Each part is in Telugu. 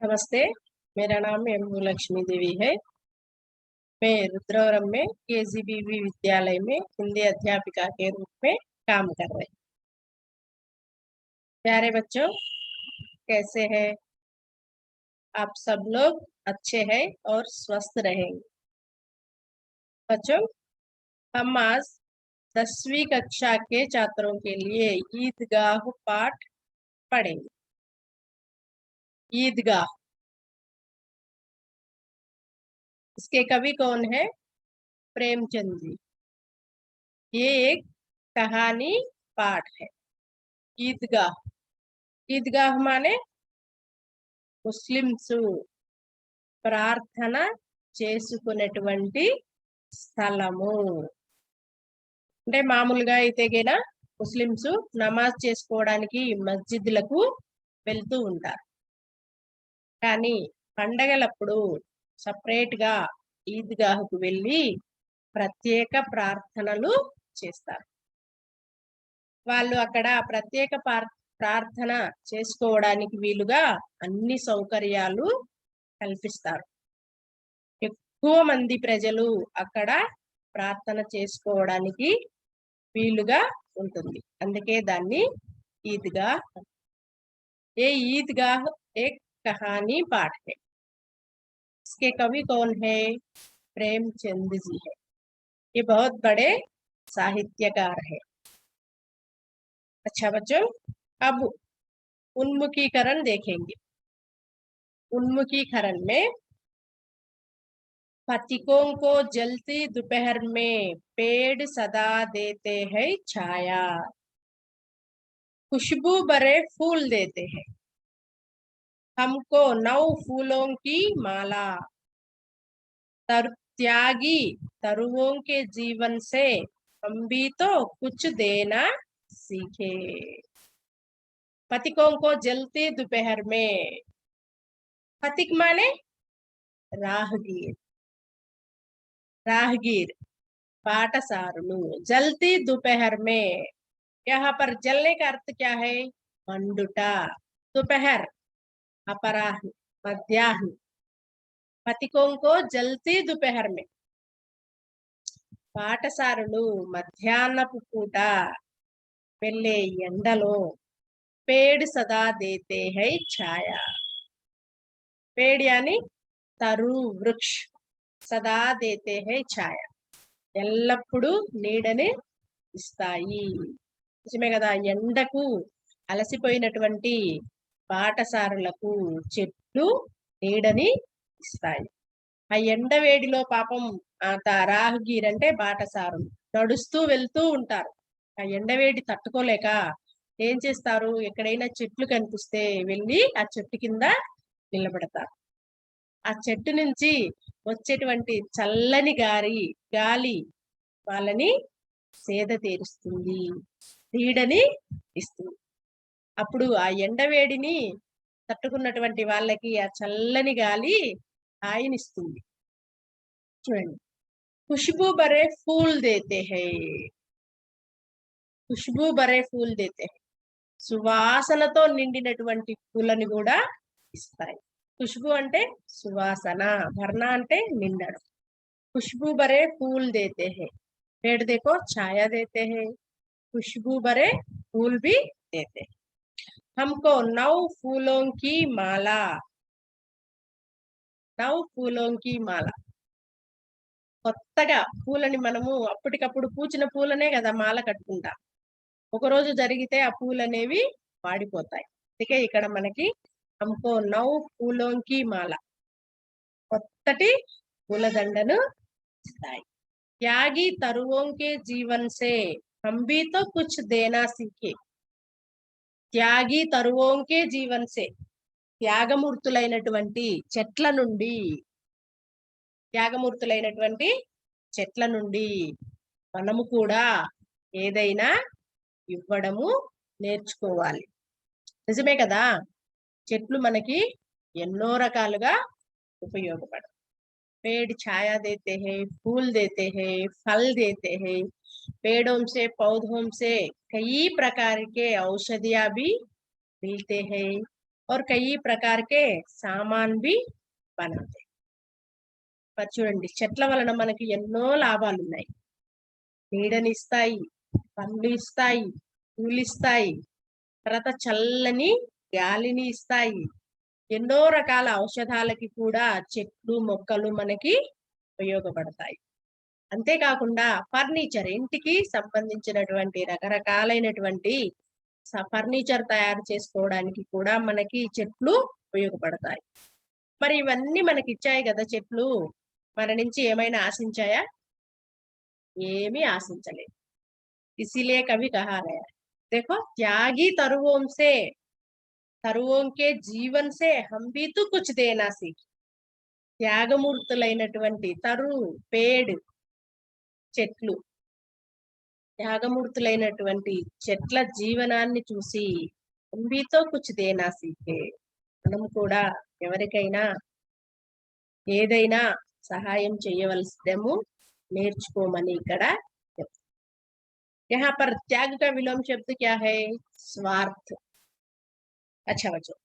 नमस्ते, मेरा नाम एम लक्ष्मी देवी है। मैं रुद्रवरम में केजीबीवी विद्यालय में हिंदी अध्यापिका के रूप में काम कर रही। प्यारे बच्चों, कैसे हैं आप? सब लोग अच्छे हैं और स्वस्थ रहेंगे। बच्चों, हम आज 10वीं कक्षा के छात्रों के लिए ईदगाह पाठ पढ़ेंगे। ईदगाह, इसके कवि कौन है? प्रेमचंद जी। ये एक कहानी पाठ है। ईदगाह, ईदगाह माने ముస్లిమ్స్ ప్రార్థన చేసుకునేటువంటి స్థలము. అంటే మామూలుగా అయితే గేనా ముస్లిమ్స్ నమాజ్ చేసుకోవడానికి మస్జిద్లకు వెళ్తూ ఉంటారు. కానీ పండగలప్పుడు సపరేట్ గా ఈద్గాహ్కు వెళ్ళి ప్రత్యేక ప్రార్థనలు చేస్తారు. వాళ్ళు అక్కడ ప్రత్యేక ప్రార్థన చేసుకోవడానికి వీలుగా అన్ని సౌకర్యాలు కల్పిస్తారు. ఎక్కువ మంది ప్రజలు అక్కడ ప్రార్థన చేసుకోవడానికి వీలుగా ఉంటుంది. అందుకే దాన్ని ईदगाह। ये ईदगाह एक कहानी पाठ है। इसके कवि कौन है? प्रेमचंद जी है। ये बहुत बड़े साहित्यकार है। अच्छा बच्चों, अब उन्मुखीकरण देखेंगे। उन्मुखीकरण में पथिकों को जलती दोपहर में पेड़ सदा देते हैं छाया, खुशबू भरे फूल देते हैं हमको 9 फूलों की माला, त्यागी तरुओं के जीवन से हम भी तो कुछ देना सीखे। पथिकों को जलती दोपहर में, पथिक माने राहगीर, राहगीर पाटसारुलु। जलती दोपहर में, यहाँ पर जलने का अर्थ क्या है? मंडुटा। दोपहर अपराह्न, मध्याह्न। पथिकों को जलती दोपहर में, పాటసారులు మధ్యాహ్నపు పూట వెళ్ళే ఎండలో पेड़ सदा देते हैं छाया। पेड़ यानी तरु वृक्ष, सदा देते हैं छाया, ఎల్లప్పుడూ నీడని ఇస్తాయి. నిజమే కదా? ఎండకు అలసిపోయినటువంటి పాటసారులకు చెట్లు నీడని ఇస్తాయి. ఆ ఎండ వేడిలో పాపం రాహగీర్ అంటే బాటసారులు నడుస్తూ వెళ్తూ ఉంటారు. ఆ ఎండవేడి తట్టుకోలేక ఏం చేస్తారు? ఎక్కడైనా చెట్లు కనిపిస్తే వెళ్ళి ఆ చెట్టు కింద నిలబడతారు. ఆ చెట్టు నుంచి వచ్చేటువంటి చల్లని గాలి వాళ్ళని సేద తీరుస్తుంది, నీడని ఇస్తుంది. అప్పుడు ఆ ఎండవేడిని తట్టుకున్నటువంటి వాళ్ళకి ఆ చల్లని గాలి హాయినిస్తుంది. చూడండి, खुशबू भरे फूल देते हैं, खुशबू भरे फूल देते हैं, సువాసనతో నిండినటువంటి పూలని కూడా ఇస్తాయి. ఖుష్బు అంటే సువాసన, భర్న అంటే నిండడం. खुशबू भरे फूल देते हैं, पेड़ देखो छाया देते हैं, खुशबू भरे फूल भी देते हैं हमको 9 फूलों की माला, 9 फूलों की माला। కొత్తగా పూలని మనము అప్పటికప్పుడు పూచిన పూలనే కదా మాల కట్టుకుంటాం. ఒకరోజు జరిగితే ఆ పూలు అనేవి వాడిపోతాయి. అందుకే ఇక్కడ మనకి हमको 9 फूलों की माला, కొత్తటి పూలదండను ఇస్తాయి. त्यागी तरुओं के जीवन से हम भी तो कुछ देना सीखे। त्यागी तरुओं के जीवन से, త్యాగమూర్తులైనటువంటి చెట్ల నుండి, త్యాగమూర్తులైనటువంటి చెట్ల నుండి మనము కూడా ఏదైనా ఇవ్వడము నేర్చుకోవాలి. నిజమే కదా? చెట్లు మనకి ఎన్నో రకాలుగా ఉపయోగపడతాయి. पेड़ छाया देते हैं, फूल देते हैं, फल देते हैं। पेड़ों से पौधों से कई प्रकार के औषधियां भी मिलते हैं। और कई प्रकार के सामान भी बनाते हैं। మరి చూడండి, చెట్ల వలన మనకి ఎన్నో లాభాలు ఉన్నాయి. నీడనిస్తాయి, పండ్లు ఇస్తాయి, పూలిస్తాయి, తర్వాత చల్లని గాలిని ఇస్తాయి. ఎన్నో రకాల ఔషధాలకి కూడా చెట్లు మొక్కలు మనకి ఉపయోగపడతాయి. అంతేకాకుండా ఫర్నిచర్, ఇంటికి సంబంధించినటువంటి రకరకాలైనటువంటి ఫర్నిచర్ తయారు చేసుకోవడానికి కూడా మనకి చెట్లు ఉపయోగపడతాయి. మరి ఇవన్నీ మనకి ఇచ్చాయి కదా చెట్లు, మన నుంచి ఏమైనా ఆశించాయా? ఏమీ ఆశించలేదు. इसीलिए कभी कहा गया है, देखो त्यागी तरुओं के जीवन से हम भी तो कुछ देना सीखे. త్యాగమూర్తులైనటువంటి పేడ్ చెట్లు, త్యాగమూర్తులైనటువంటి చెట్ల జీవనాన్ని చూసి హంబీతో కుచ్ దేనా సీఖే, మనం కూడా ఎవరికైనా ఏదైనా సహాయం చేయవలసిదేమో నేర్చుకోమని ఇక్కడ చెప్తారు. यहाँ पर त्याग का विलोम शब्द क्या है? स्वार्थ. अच्छा बच्चों,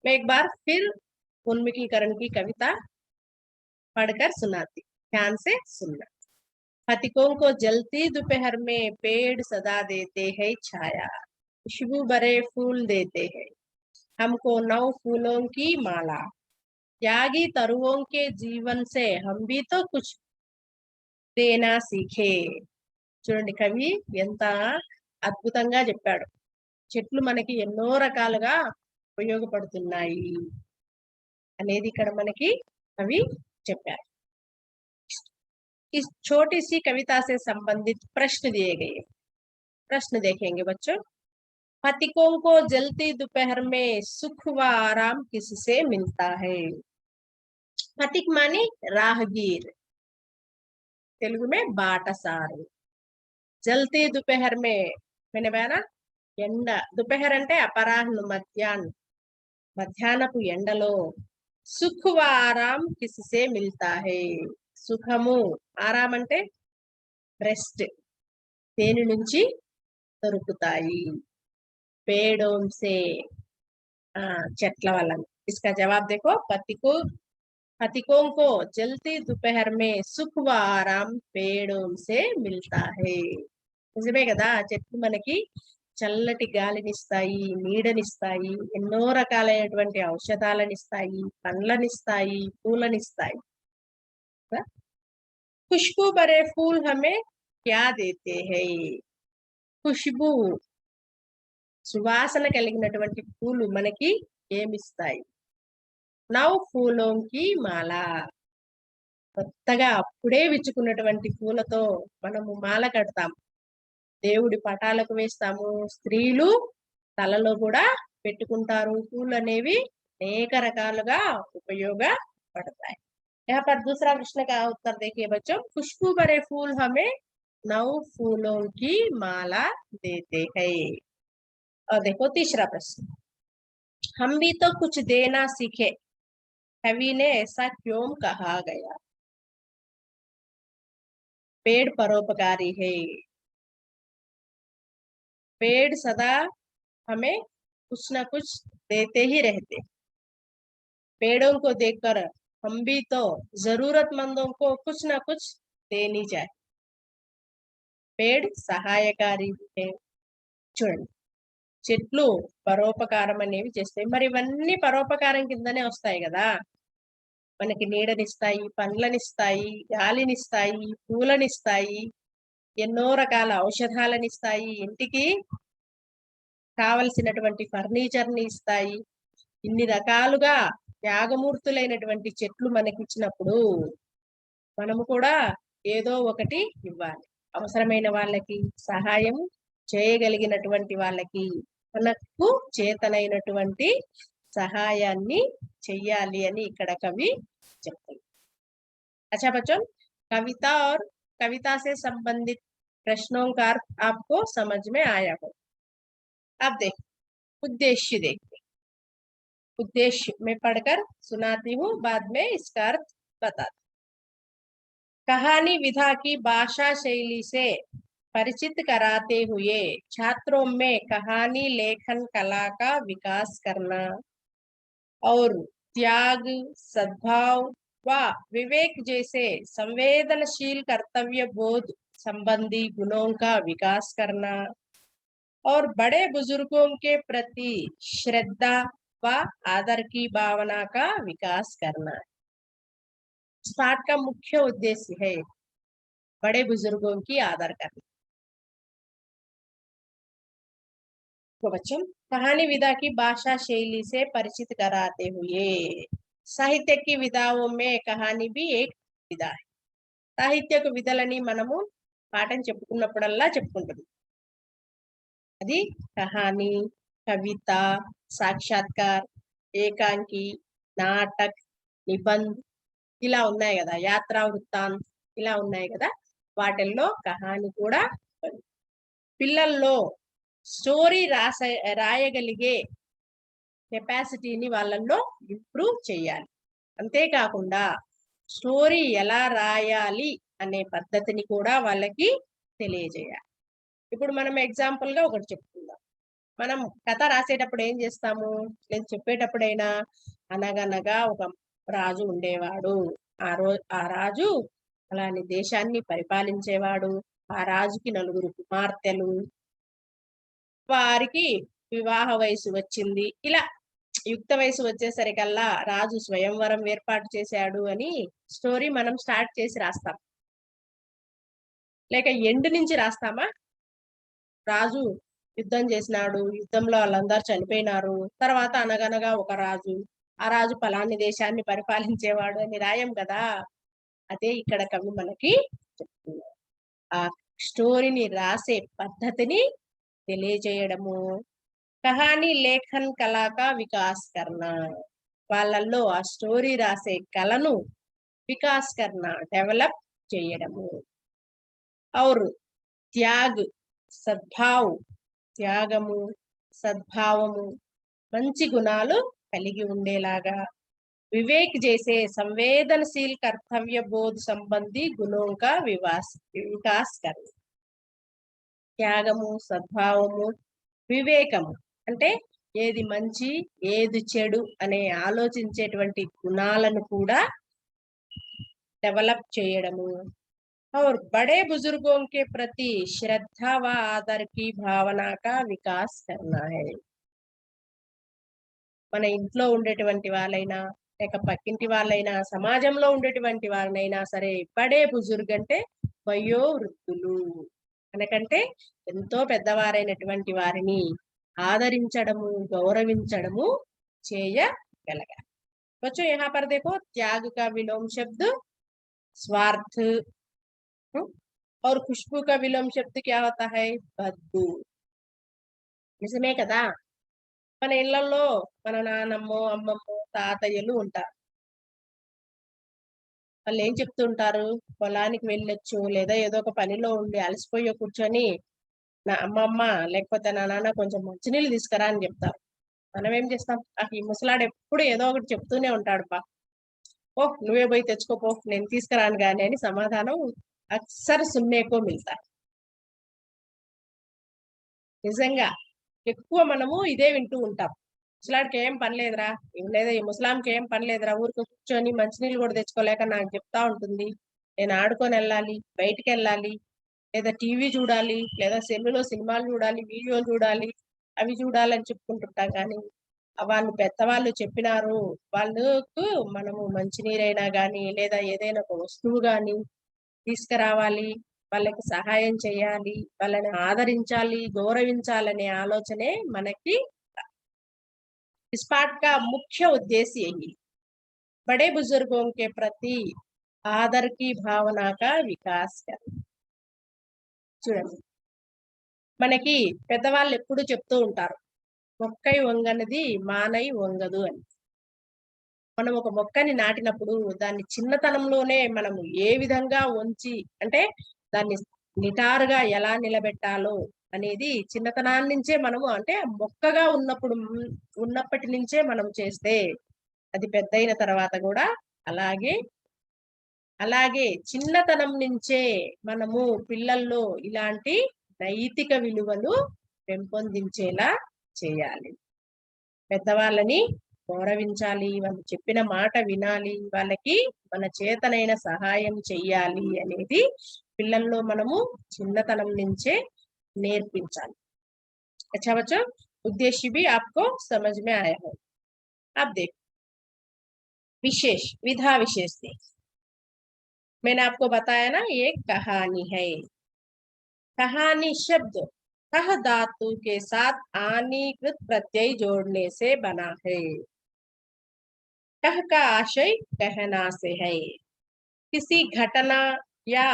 मैं एक बार फिर उन्मुखीकरण की कविता पढ़कर सुनाती, ध्यान से सुनना. पथिकों को जलती दोपहर में पेड़ सदा देते हैं छाया, खुशबू भरे फूल देते हैं हमको नौ फूलों की माला, त्यागी तरुओं के जीवन से हम भी तो कुछ देना सीखे. చూడండి, కవి ఎంత అద్భుతంగా చెప్పాడు. చెట్లు మనకి ఎన్నో రకాలుగా ఉపయోగపడుతున్నాయి అనేది ఇక్కడ మనకి కవి చెప్పారు. इस छोटी सी कविता से संबंधित प्रश्न दिए गए. प्रश्न देखेंगे बच्चों. पथिकों को जलती दोपहर में सुख व आराम किससे मिलता है? पथिक माने राहगीर, तेलुगु में बाटसारी. जलती दोपहर में मैंने बयाना ఎండ, दोपहर అంటే అపరాహ్నం, మధ్యాహ్నపు ఎండలో సుఖ్ వ ఆరాం కిస్సే మిల్తా హై, సుఖము, ఆరాం అంటే రెస్ట్, దేని నుంచి దొరుకుతాయి? పేడోం సే, చెట్ల వల్ల. इसका जवाब देखो, पथिकों को जलती दोपहर में सुख व आराम पेड़ों से मिलता है. నిజమే కదా, చెట్లు మనకి చల్లటి గాలినిస్తాయి, నీడనిస్తాయి, ఎన్నో రకాలైనటువంటి ఔషధాలనిస్తాయి, పండ్లనిస్తాయి, పూలనిస్తాయి. खुशबू भरे फूल हमें क्या देते हैं? ఖుష్బూ, సువాసన కలిగినటువంటి పూలు మనకి ఏమిస్తాయి? నౌ ఫూలోంకి మాల, కొత్తగా అప్పుడే విచ్చుకున్నటువంటి పూలతో మనము మాల కడతాం, దేవుడి పటాలకు వేస్తాము, స్త్రీలు తలలో కూడా పెట్టుకుంటారు. పూలు అనేవి అనేక రకాలుగా ఉపయోగపడతాయి. यहाँ पर दूसरा प्रश्न का उत्तर देखिए बच्चों. खुशबू भरे फूल हमें 9 फूलों की माला देते हैं. और देखो तीसरा प्रश्न. हम भी तो कुछ देना सीखे, कवि ने ऐसा क्यों कहा गया? पेड़ परोपकारी है, पेड़ सदा हमें कुछ ना कुछ देते ही रहते. पेड़ों को देखकर हम भी तो जरूरतमंदों को कुछ ना कुछ देनी चाहिए. पेड़ సహాయకారి है. చూడండి, చెట్లు పరోపకారం అనేవి చేస్తాయి. మరి ఇవన్నీ పరోపకారం కిందనే వస్తాయి కదా. మనకి నీడనిస్తాయి, పండ్లనిస్తాయి, గాలినిస్తాయి, పూలనిస్తాయి, ఎన్నో రకాల ఔషధాలనిస్తాయి, ఇంటికి కావలసినటువంటి ఫర్నిచర్ని ఇస్తాయి. ఇన్ని రకాలుగా త్యాగమూర్తులైనటువంటి చెట్లు మనకిచ్చినప్పుడు మనము కూడా ఏదో ఒకటి ఇవ్వాలి. అవసరమైన వాళ్ళకి సహాయం చేయగలిగినటువంటి వాళ్ళకి మనకు చేతనైనటువంటి సహాయాన్ని చెయ్యాలి అని ఇక్కడ కవి చెప్తారు. अच्छा बच्चों, कविता और कविता से संबंधित प्रश्नों का अर्थ आपको समझ में आया हो. अब देखो, उद्देश्य देखते. उद्देश्य मैं पढ़कर सुनाती हूँ, बाद में इसका अर्थ बताती. कहानी विधा की भाषा शैली से परिचित कराते हुए छात्रों में कहानी लेखन कला का विकास करना, और त्याग, सद्भाव व विवेक जैसे संवेदनशील कर्तव्य बोध संबंधी गुणों का विकास करना और बड़े बुजुर्गों के प्रति श्रद्धा व आदर की भावना का विकास करना। इस पाठ का मुख्य उद्देश्य है बड़े बुजुर्गों की आदर करना। तो बच्चों, कहानी विधा की भाषा शैली से परिचित कराते हुए, साहित्य की विधाओं में कहानी भी एक विधा है। సాహిత్యక విధలని మనము పాఠం చెప్పుకున్నప్పుడల్లా చెప్పుకుంటాం. అది కహాని, కవిత, సాక్షాత్కార్, ఏకాంకి, నాటక్, నిబంధ్ ఇలా ఉన్నాయి కదా, యాత్రా వృత్తాంత్ ఇలా ఉన్నాయి కదా. వాటిల్లో కహాని కూడా పిల్లల్లో స్టోరీ రాయగలిగే కెపాసిటీని వాళ్ళల్లో ఇంప్రూవ్ చేయాలి. అంతేకాకుండా స్టోరీ ఎలా రాయాలి అనే పద్ధతిని కూడా వాళ్ళకి తెలియజేయాలి. ఇప్పుడు మనం ఎగ్జాంపుల్ గా ఒకటి చెప్పుకుందాం. మనం కథ రాసేటప్పుడు ఏం చేస్తాము, నేను చెప్పేటప్పుడైనా అనగనగా ఒక రాజు ఉండేవాడు, ఆ రాజు అలాని దేశాన్ని పరిపాలించేవాడు, ఆ రాజుకి 4 కుమార్తెలు, వారికి వివాహ వయసు వచ్చింది. ఇలా యుక్త వయసు వచ్చేసరికల్లా రాజు స్వయంవరం ఏర్పాటు చేశాడు అని స్టోరీ మనం స్టార్ట్ చేసి రాస్తాం. లేక ఎండ్ నుంచి రాస్తామా? రాజు యుద్ధం చేసినాడు, యుద్ధంలో వాళ్ళందరూ చనిపోయినారు, తర్వాత అనగనగా ఒక రాజు, ఆ రాజు ఫలాని దేశాన్ని పరిపాలించేవాడు అని రాయం కదా. అదే ఇక్కడ కవి మనకి చెప్తున్నారు. ఆ స్టోరీని రాసే పద్ధతిని తెలియజేయడము, కహానీ లేఖన్ కళాకా వికాస్ కర్ణ, వాళ్ళల్లో ఆ స్టోరీ రాసే కళను వికాస్ కర్ణ డెవలప్ చేయడము. और त्याग, సద్భావ్, త్యాగము, సద్భావము, మంచి గుణాలు కలిగి ఉండేలాగా, వివేక్ జైసే సంవేదనశీల్ కర్తవ్య బోధ సంబంధి గుణోं का వికాస్ కర్ణ. త్యాగము, సద్భావము, వివేకము అంటే ఏది మంచి ఏది చెడు అనే ఆలోచించేటువంటి గుణాలను కూడా డెవలప్ చేయడము. और बड़े बुजुर्गों के प्रति श्रद्धा व आदर की भावना का विकास करना है. మన ఇంట్లో ఉండేటువంటి వాళ్ళైనా, లేక పక్కింటి వాళ్ళైనా, సమాజంలో ఉండేటువంటి వాళ్ళైనా సరే, బడే బుజుర్గ్ అంటే వయో వృద్ధులు, అనకంటే ఎంతో పెద్దవారైనటువంటి వారిని ఆదరించడము, గౌరవించడము చేయగలగాలి. बच्चों यहाँ पर देखो, त्याग का विलोम शब्द स्वार्थ और खुशबू का विलोम शब्द क्या होता है? बदबू. నిజమే కదా. మన ఇళ్లలో మన నానమ్మో, అమ్మమ్మో, తాతయ్యలు ఉంటారు. వాళ్ళు ఏం చెప్తుంటారు, పొలానికి వెళ్ళొచ్చు లేదా ఏదో ఒక పనిలో ఉండి అలసిపోయి కూర్చొని నా అమ్మమ్మ లేకపోతే నా నాన్న కొంచెం మంచినీళ్ళు తీసుకురా అని చెప్తారు. మనం ఏం చేస్తాం, ఈ ముసలాడు ఎప్పుడు ఏదో ఒకటి చెప్తూనే ఉంటాడు, పా ఓ నువ్వే పోయి తెచ్చుకోపో, నేను తీసుకురాను గాని అని సమాధానం అక్సర్ సున్నేకో మిల్తా. నిజంగా ఎక్కువ మనము ఇదే వింటూ ఉంటాం. ముసలాడికి ఏం పని లేదురా, లేదా ఈ ముసలాంకి ఏం పని లేదురా, ఊరికి కూర్చొని మంచినీళ్ళు కూడా తెచ్చుకోలేక నాకు చెప్తా ఉంటుంది, నేను ఆడుకొని వెళ్ళాలి, బయటికి వెళ్ళాలి, లేదా టీవీ చూడాలి, లేదా సెల్లులో సినిమాలు చూడాలి, వీడియోలు చూడాలి, అవి చూడాలని చెప్పుకుంటుంటాం. కానీ వాళ్ళు పెద్దవాళ్ళు చెప్పినారు, వాళ్ళకు మనము మంచినీరైనా కానీ లేదా ఏదైనా ఒక వస్తువు కానీ తీసుకురావాలి, వాళ్ళకి సహాయం చేయాలి, వాళ్ళని ఆదరించాలి, గౌరవించాలనే ఆలోచనే మనకి. इस पाठ का मुख्य उद्देश्य यही, बड़े बुजुर्गों के प्रति आदर की भावना का विकास करना. చూడండి, మనకి పెద్దవాళ్ళు ఎప్పుడు చెప్తూ ఉంటారు, మొక్కై వంగనిది మానై వంగదు అని. మనం ఒక మొక్కని నాటినప్పుడు దాన్ని చిన్నతనంలోనే మనము ఏ విధంగా ఉంచి, అంటే దాన్ని నిటారుగా ఎలా నిలబెట్టాలో అనేది చిన్నతనాన్ని నుంచే మనము, అంటే మొక్కగా ఉన్నప్పటి నుంచే మనం చేస్తే అది పెద్దయిన తర్వాత కూడా అలాగే అలాగే చిన్నతనం నుంచే మనము పిల్లల్లో ఇలాంటి నైతిక విలువలు పెంపొందించేలా చేయాలి. పెద్దవాళ్ళని గౌరవించాలి, వాళ్ళు చెప్పిన మాట వినాలి, వాళ్ళకి మన చేతనైన సహాయం చెయ్యాలి అనేది పిల్లల్లో మనము చిన్నతనం నుంచే నేర్పించాలి. अच्छा बच्चों, उद्देश्य भी आपको समझ में आया हो। अब देखो विशेष, विधा विशेष देख, मैंने आपको बताया ना ये कहानी है। कहानी शब्द कह धातु के साथ आनीकृत प्रत्यय जोड़ने से बना है। कह का आशय कहना से है। किसी घटना या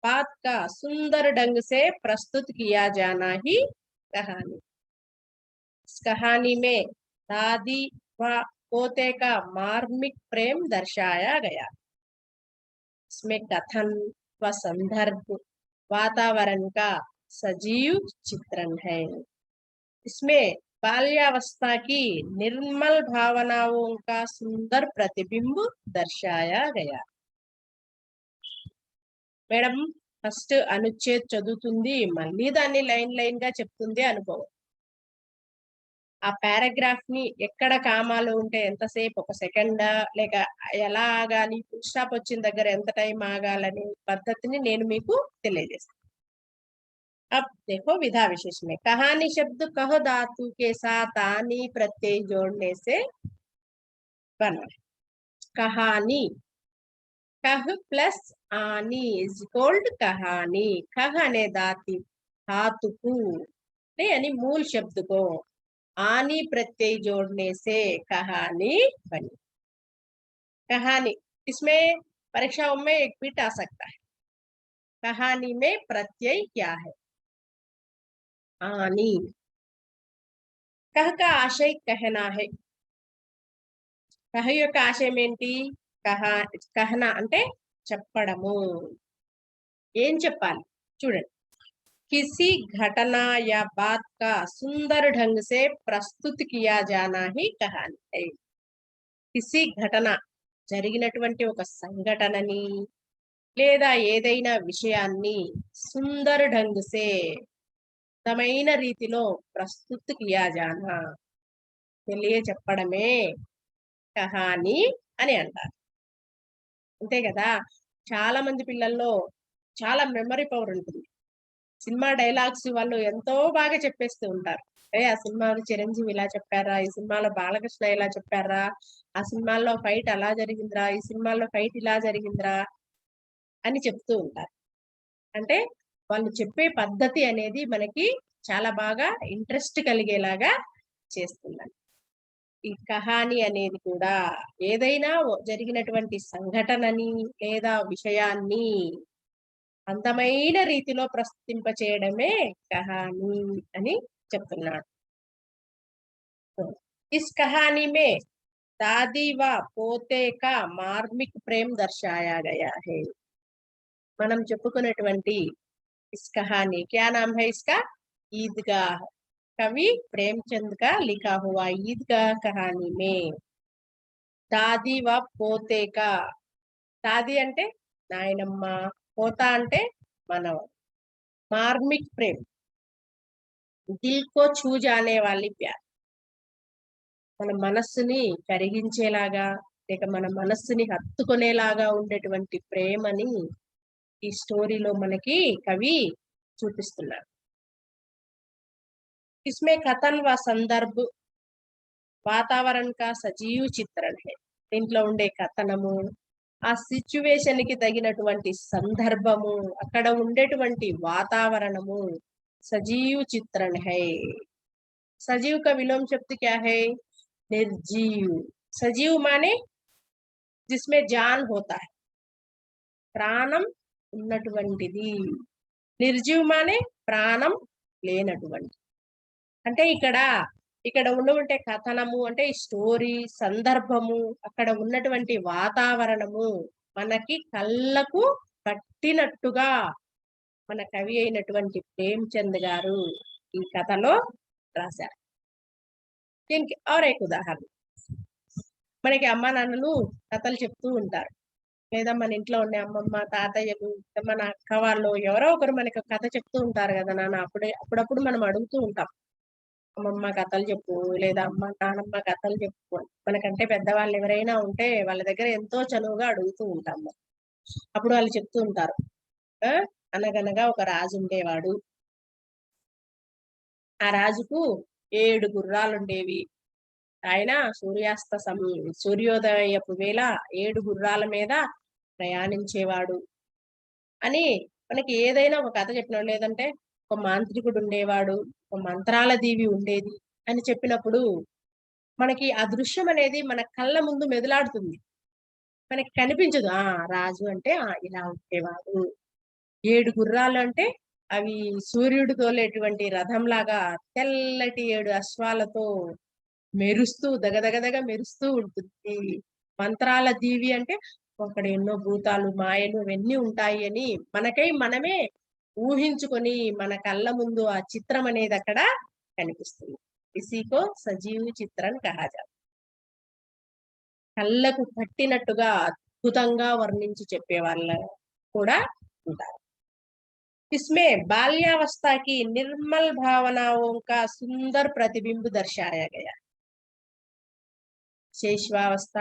बात का सुंदर ढंग से प्रस्तुत किया जाना ही कहानी। इस कहानी में दादी व पोते का मार्मिक प्रेम दर्शाया गया। इसमें कथन व संदर्भ वातावरण का सजीव चित्रण है। इसमें बाल्यावस्था की निर्मल भावनाओं का सुंदर प्रतिबिंब दर्शाया गया। మేడం ఫస్ట్ అనుచ్ఛేద్ చదువుతుంది, మళ్ళీ దాన్ని లైన్ గా చెప్తుంది అనుభవం. ఆ పారాగ్రాఫ్ ని ఎక్కడ కామాలు ఉంటే ఎంతసేపు, ఒక సెకండా లేక ఎలా ఆగాలి, ఫుల్ స్టాప్ వచ్చిన దగ్గర ఎంత టైం ఆగాలని పద్ధతిని నేను మీకు తెలియజేస్తాను. अब देखो विधा विशेष में कहानी शब्द कह धातु के साथ आनी प्रत्यय जोड़ने से बना है। कहानी, कह प्लस आनी इज इक्वल्ड कहानी। कह अने धातु यानी मूल शब्द को आनी प्रत्यय जोड़ने से कहानी बनी। कहानी, इसमें परीक्षाओं में एक बिट आ सकता है। कहानी में प्रत्यय क्या है? आनी। कह का आशय कहना है। कह యొక్క ఆశయం ఏంటి? कहना అంటే చెప్పడము. ఏం చెప్పాలి చూడండి. किसी घटना या बात का सुंदर ढंग से प्रस्तुत किया जाना ही कहानी है। किसी घटना, జరిగినటువంటి ఒక సంఘటనని లేదా ఏదైనా విషయాన్ని సుందర్ ఢంగ్ సే, తమైన రీతిలో ప్రస్తుత్ కియా జానా, తెలియచెప్పడమే కహాని అని అంటారు. అంతే కదా. చాలా మంది పిల్లల్లో చాలా మెమరీ పవర్ ఉంటుంది. సినిమా డైలాగ్స్ వాళ్ళు ఎంతో బాగా చెప్పేస్తూ ఉంటారు. ఆ సినిమాలో చిరంజీవి ఇలా చెప్పారా, ఈ సినిమాలో బాలకృష్ణ ఇలా చెప్పారా, ఆ సినిమాలో ఫైట్ అలా జరిగిందిరా, ఈ సినిమాలో ఫైట్ ఇలా జరిగిందిరా అని చెప్తూ ఉంటారు. అంటే వాళ్ళు చెప్పే పద్ధతి అనేది మనకి చాలా బాగా ఇంట్రెస్ట్ కలిగేలాగా చేస్తుందండి. ఈ కహాని అనేది కూడా ఏదైనా జరిగినటువంటి సంఘటనని లేదా విషయాన్ని అందమైన రీతిలో ప్రస్తుతింప చేయడమే కహాని అని చెప్తున్నాడు. इस कहानी में दादी व पोते का मार्मिक प्रेम दर्शाया गया है। మనం చెప్పుకున్నటువంటి इस कहानी क्या नाम है इसका? ईदगाह। कवि प्रेमचंद का लिखा हुआ ईदगाह कहानी में दादी व पोते का, दादी అంటే నాయనమ్మ, పోతా అంటే మనవ, మార్మిక్ ప్రేమ్, దిల్ కో ఛూ జానే వాली ప్యార్, మన మనస్సుని కరిగించేలాగా లేక మన మనస్సుని హత్తుకునేలాగా ఉండేటువంటి ప్రేమని ఈ స్టోరీలో మనకి కవి చూపిస్తున్నారు. इसमें कथन व संदर्भ वातावरण का सजीव चित्रण है। దీంట్లో ఉండే కథనము, ఆ సిచ్యువేషన్ కి తగినటువంటి సందర్భము, అక్కడ ఉండేటువంటి వాతావరణము సజీవ్ చిత్రణ है। सजीव का विलोम शब्द क्या है? निर्जीव। सजीव माने जिसमें जान होता है, ప్రాణం ఉన్నటువంటిది. నిర్జీవ్ మానే ప్రాణం లేనటువంటి. అంటే ఇక్కడ ఉన్నటువంటి కథనము అంటే ఈ స్టోరీ, సందర్భము, అక్కడ ఉన్నటువంటి వాతావరణము మనకి కళ్ళకు కట్టినట్టుగా మన కవి అయినటువంటి ప్రేమ్చంద్ గారు ఈ కథలో రాశారు. దీనికి ఒక ఉదాహరణ, మనకి అమ్మా నాన్నలు కథలు చెప్తూ ఉంటారు, లేదా మన ఇంట్లో ఉండే అమ్మమ్మ, తాతయ్యలు, మన అక్క వాళ్ళు ఎవరో ఒకరు మనకి కథ చెప్తూ ఉంటారు కదా నాన్న. అప్పుడప్పుడు మనం అడుగుతూ ఉంటాం, అమ్మమ్మ కథలు చెప్పు, లేదా అమ్మ, నానమ్మ కథలు చెప్పు. మనకంటే పెద్దవాళ్ళు ఎవరైనా ఉంటే వాళ్ళ దగ్గర ఎంతో చనువుగా అడుగుతూ ఉంటాము. అప్పుడు వాళ్ళు చెప్తూ ఉంటారు. ఆ అనగనగా ఒక రాజు ఉండేవాడు. ఆ రాజుకు 7 గుర్రాలుండేవి. ఆయన సూర్యోదయపు వేళ 7 గుర్రాల మీద ప్రయాణించేవాడు అని మనకి ఏదైనా ఒక కథ చెప్పినాడు. లేదంటే ఒక మాంత్రికుడు ఉండేవాడు, ఒక మంత్రాల దీవి ఉండేది అని చెప్పినప్పుడు మనకి ఆ దృశ్యం అనేది మన కళ్ళ ముందు మెదులాడుతుంది. మనకి కనిపించదు. రాజు అంటే ఇలా ఉండేవాడు. 7 గుర్రాలు అంటే అవి సూర్యుడు తోలేటువంటి రథంలాగా తెల్లటి 7 అశ్వాలతో మెరుస్తూ దగదగదగ మెరుస్తూ ఉంటుంది. మంత్రాల దీవి అంటే అక్కడ ఎన్నో భూతాలు, మాయలు ఇవన్నీ ఉంటాయి అని మనకై మనమే ఊహించుకొని మన కళ్ళ ముందు ఆ చిత్రం అనేది అక్కడ కనిపిస్తుంది. ఇసీకో సజీవ్ చిత్రన్ కహా జాతా. కళ్ళకు కట్టినట్టుగా అద్భుతంగా వర్ణించి చెప్పే వాళ్ళ కూడా ఉంటారు. इसमें बाल्यावस्था की निर्मल भावनाओं का सुंदर प्रतिबिंब दर्शाया गया. శైశవావస్థ,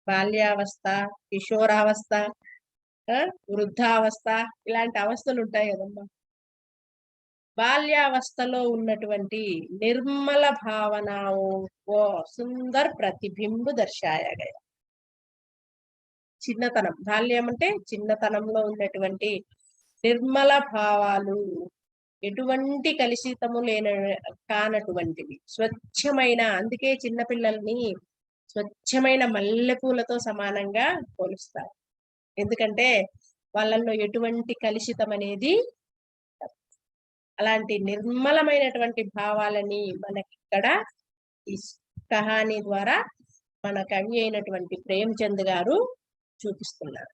బాల్యావస్థ, కిషోరావస్థ, వృద్ధావస్థ ఇలాంటి అవస్థలు ఉంటాయి కదమ్మా. బాల్యావస్థలో ఉన్నటువంటి నిర్మల భావన ఓ సుందర్ ప్రతిబింబు దర్శాయగ. చిన్నతనం, బాల్యం అంటే చిన్నతనంలో ఉన్నటువంటి నిర్మల భావాలు, ఎటువంటి కలుషితము కానటువంటివి, స్వచ్ఛమైన, అందుకే చిన్నపిల్లల్ని స్వచ్ఛమైన మల్లెపూలతో సమానంగా పోలుస్తారు. ఎందుకంటే వాళ్ళల్లో ఎటువంటి కలుషితం అనేది, అలాంటి నిర్మలమైనటువంటి భావాలని మనకిక్కడ ఈ కహానీ ద్వారా మన కవి అయినటువంటి ప్రేమచంద్ గారు చూపిస్తున్నారు.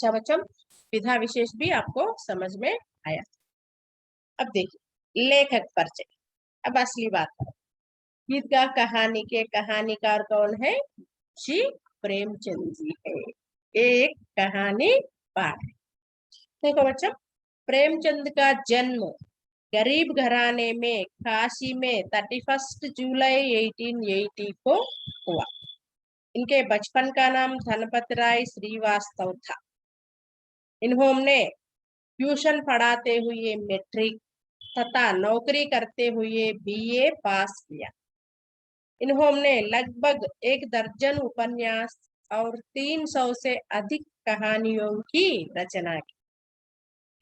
चमचम विधा विशेष भी आपको समझ में आया. अब देखिए लेखक परिचय. अब असली बात है. गीतगार कहानी के कहानीकार कौन है? श्री प्रेमचंद जी है. एक कहानी पाठ. देखो बच्चों, प्रेमचंद का जन्म गरीब घराने में काशी में 31 जुलाई 1880 को हुआ. इनके बचपन का नाम धनपत राय श्रीवास्तव था. इन्होंने ट्यूशन पढ़ाते हुए मैट्रिक तथा नौकरी करते हुए बीए पास किया. इन्होंने लगभग 1 दर्जन उपन्यास और 300 से अधिक कहानियों की रचना की.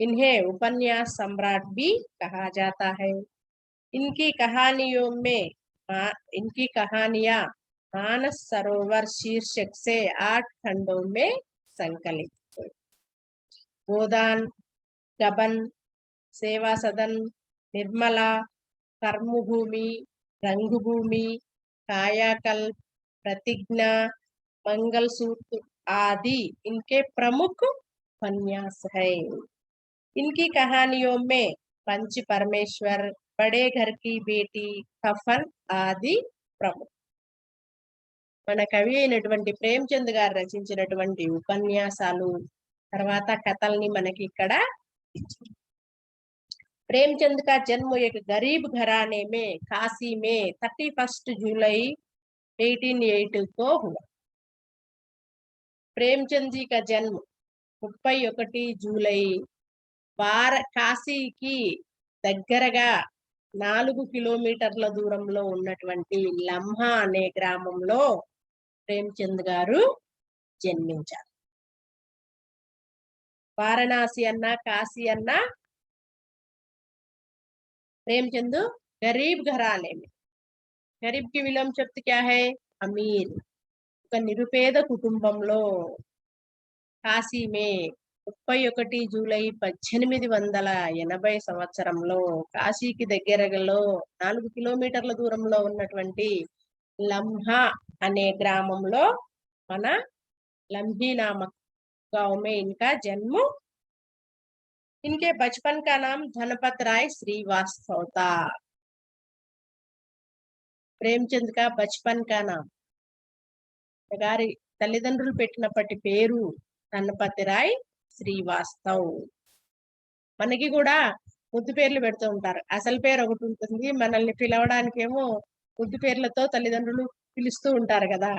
इन्हें उपन्यास सम्राट भी कहा जाता है. इनकी कहानियां मानस सरोवर शीर्षक से 8 खंडों में संकलित. गोदान, गबन, सेवा सदन, निर्मला, कर्मभूमि, रंगभूमि, कायाकल्प, प्रतिज्ञा, मंगलसूत्र आदि इनके प्रमुख उपन्यास है. इनकी कहानियों में पंच परमेश्वर, बड़े घर की बेटी, कफन आदि प्रमुख. మన కవి అయినటువంటి ప్రేమచంద్ గారు రచించినటువంటి ఉపన్యాసాలు, తర్వాత కథల్ని మనకి ఇక్కడ ఇచ్చారు. प्रेमचंद का जन्म एक गरीब घराने में काशी में 31 जुलाई 1880 को हुआ. प्रेमचंद जी का जन्म 31 జూలై కాశీకి దగ్గరగా 4 కిలోమీటర్ల దూరంలో ఉన్నటువంటి లంహా అనే గ్రామంలో ప్రేమచంద్ గారు జన్మించారు. వారణాసి అన్నా, కాశీ అన్నా, प्रेमचंद गरीब घराने में. गरीब की विलोम शब्द क्या है? अमीर. ఒక నిరుపేద కుటుంబంలో కాశీ మే 31 జూలై 1880 సంవత్సరంలో కాశీకి దగ్గరలో 4 కిలోమీటర్ల దూరంలో ఉన్నటువంటి లంహా అనే గ్రామంలో మన लम्ही नामक गांव में इनका जन्म. इनके बचपन का नाम धनपत राय श्रीवास्तव था. ప్రేమచంద్ का बचपन का नाम, గారి తల్లిదండ్రులు పెట్టినప్పటి పేరు ధనపతి రాయ్ శ్రీవాస్తవ్. మనకి కూడా ముద్దు పేర్లు పెడుతూ ఉంటారు. అసలు పేరు ఒకటి ఉంటుంది. మనల్ని పిలవడానికేమో ముద్దు పేర్లతో తల్లిదండ్రులు పిలుస్తూ ఉంటారు కదా.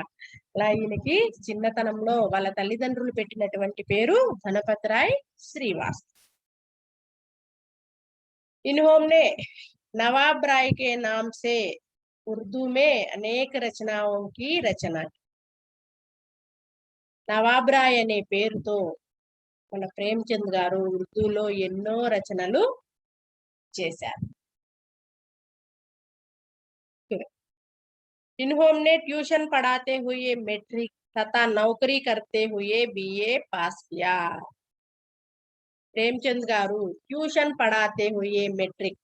అలా ఈయనకి చిన్నతనంలో వాళ్ళ తల్లిదండ్రులు పెట్టినటువంటి పేరు గణపతిరాయ్ శ్రీవాస్. इन्होंने नवाब राय के नाम से उर्दू में अनेक रचनाओं की रचना की. నవాబ్ రాయ్ అనే పేరుతో మన ప్రేమచంద్ గారు ఉర్దూలో ఎన్నో రచనలు చేశారు. इन्होंने ट्यूशन पढ़ाते हुए मैट्रिक तथा नौकरी करते हुए बीए पास किया. ప్రేమచంద్ గారు ట్యూషన్ పడాతే హుయే మెట్రిక్.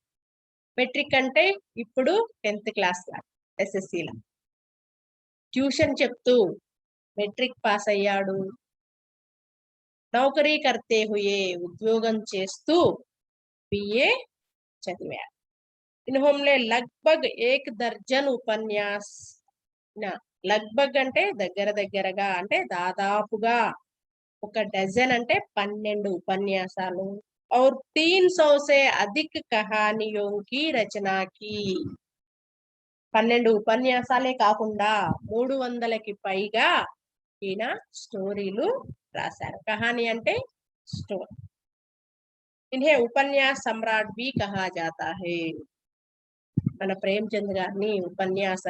మెట్రిక్ అంటే ఇప్పుడు 10th క్లాస్ ఎస్ఎస్సిలో ట్యూషన్ చెప్తూ మెట్రిక్ పాస్ అయ్యాడు. నౌకరీ కర్తే హుయే ఉద్యోగం చేస్తూ బిఏ చదివాడు. ఇన్హోంనే లగ్భగ్ 1 దర్జన్ ఉపన్యాస్. లగ్భగ్ అంటే దగ్గరగా అంటే దాదాపుగా 1 డజన్ అంటే 12 ఉపన్యాసాలు और 300 से अधिक कहानियों की रचना की. 12 ఉపన్యాసాలే కాకుండా 300కి పైగా ఈయన స్టోరీలు రాశారు. కహాని అంటే స్టోరీ. इन्हें उपन्यास सम्राट भी कहा जाता है. మన ప్రేమచంద్ గారిని ఉపన్యాస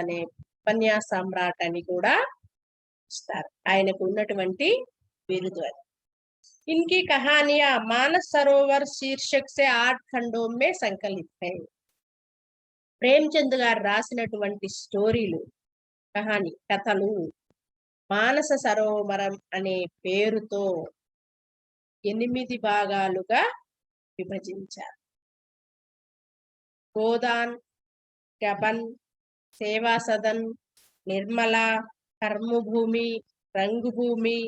సమ్రాట్ అని కూడా ఇస్తారు. ఆయనకు ఉన్నటువంటి బిరుదు అది. इनकी कहानियां मानस सरोवर शीर्षक से 8 खंडों में संकलित है. ప్రేమచంద్ గారు రాసినటువంటి స్టోరీలు కథలు మానస సరోవరం అనే పేరుతో 8 భాగాలుగా విభజించారు. గోదాన్, గబన్, సేవా సదన్, నిర్మల, కర్మభూమి, రంగభూమి,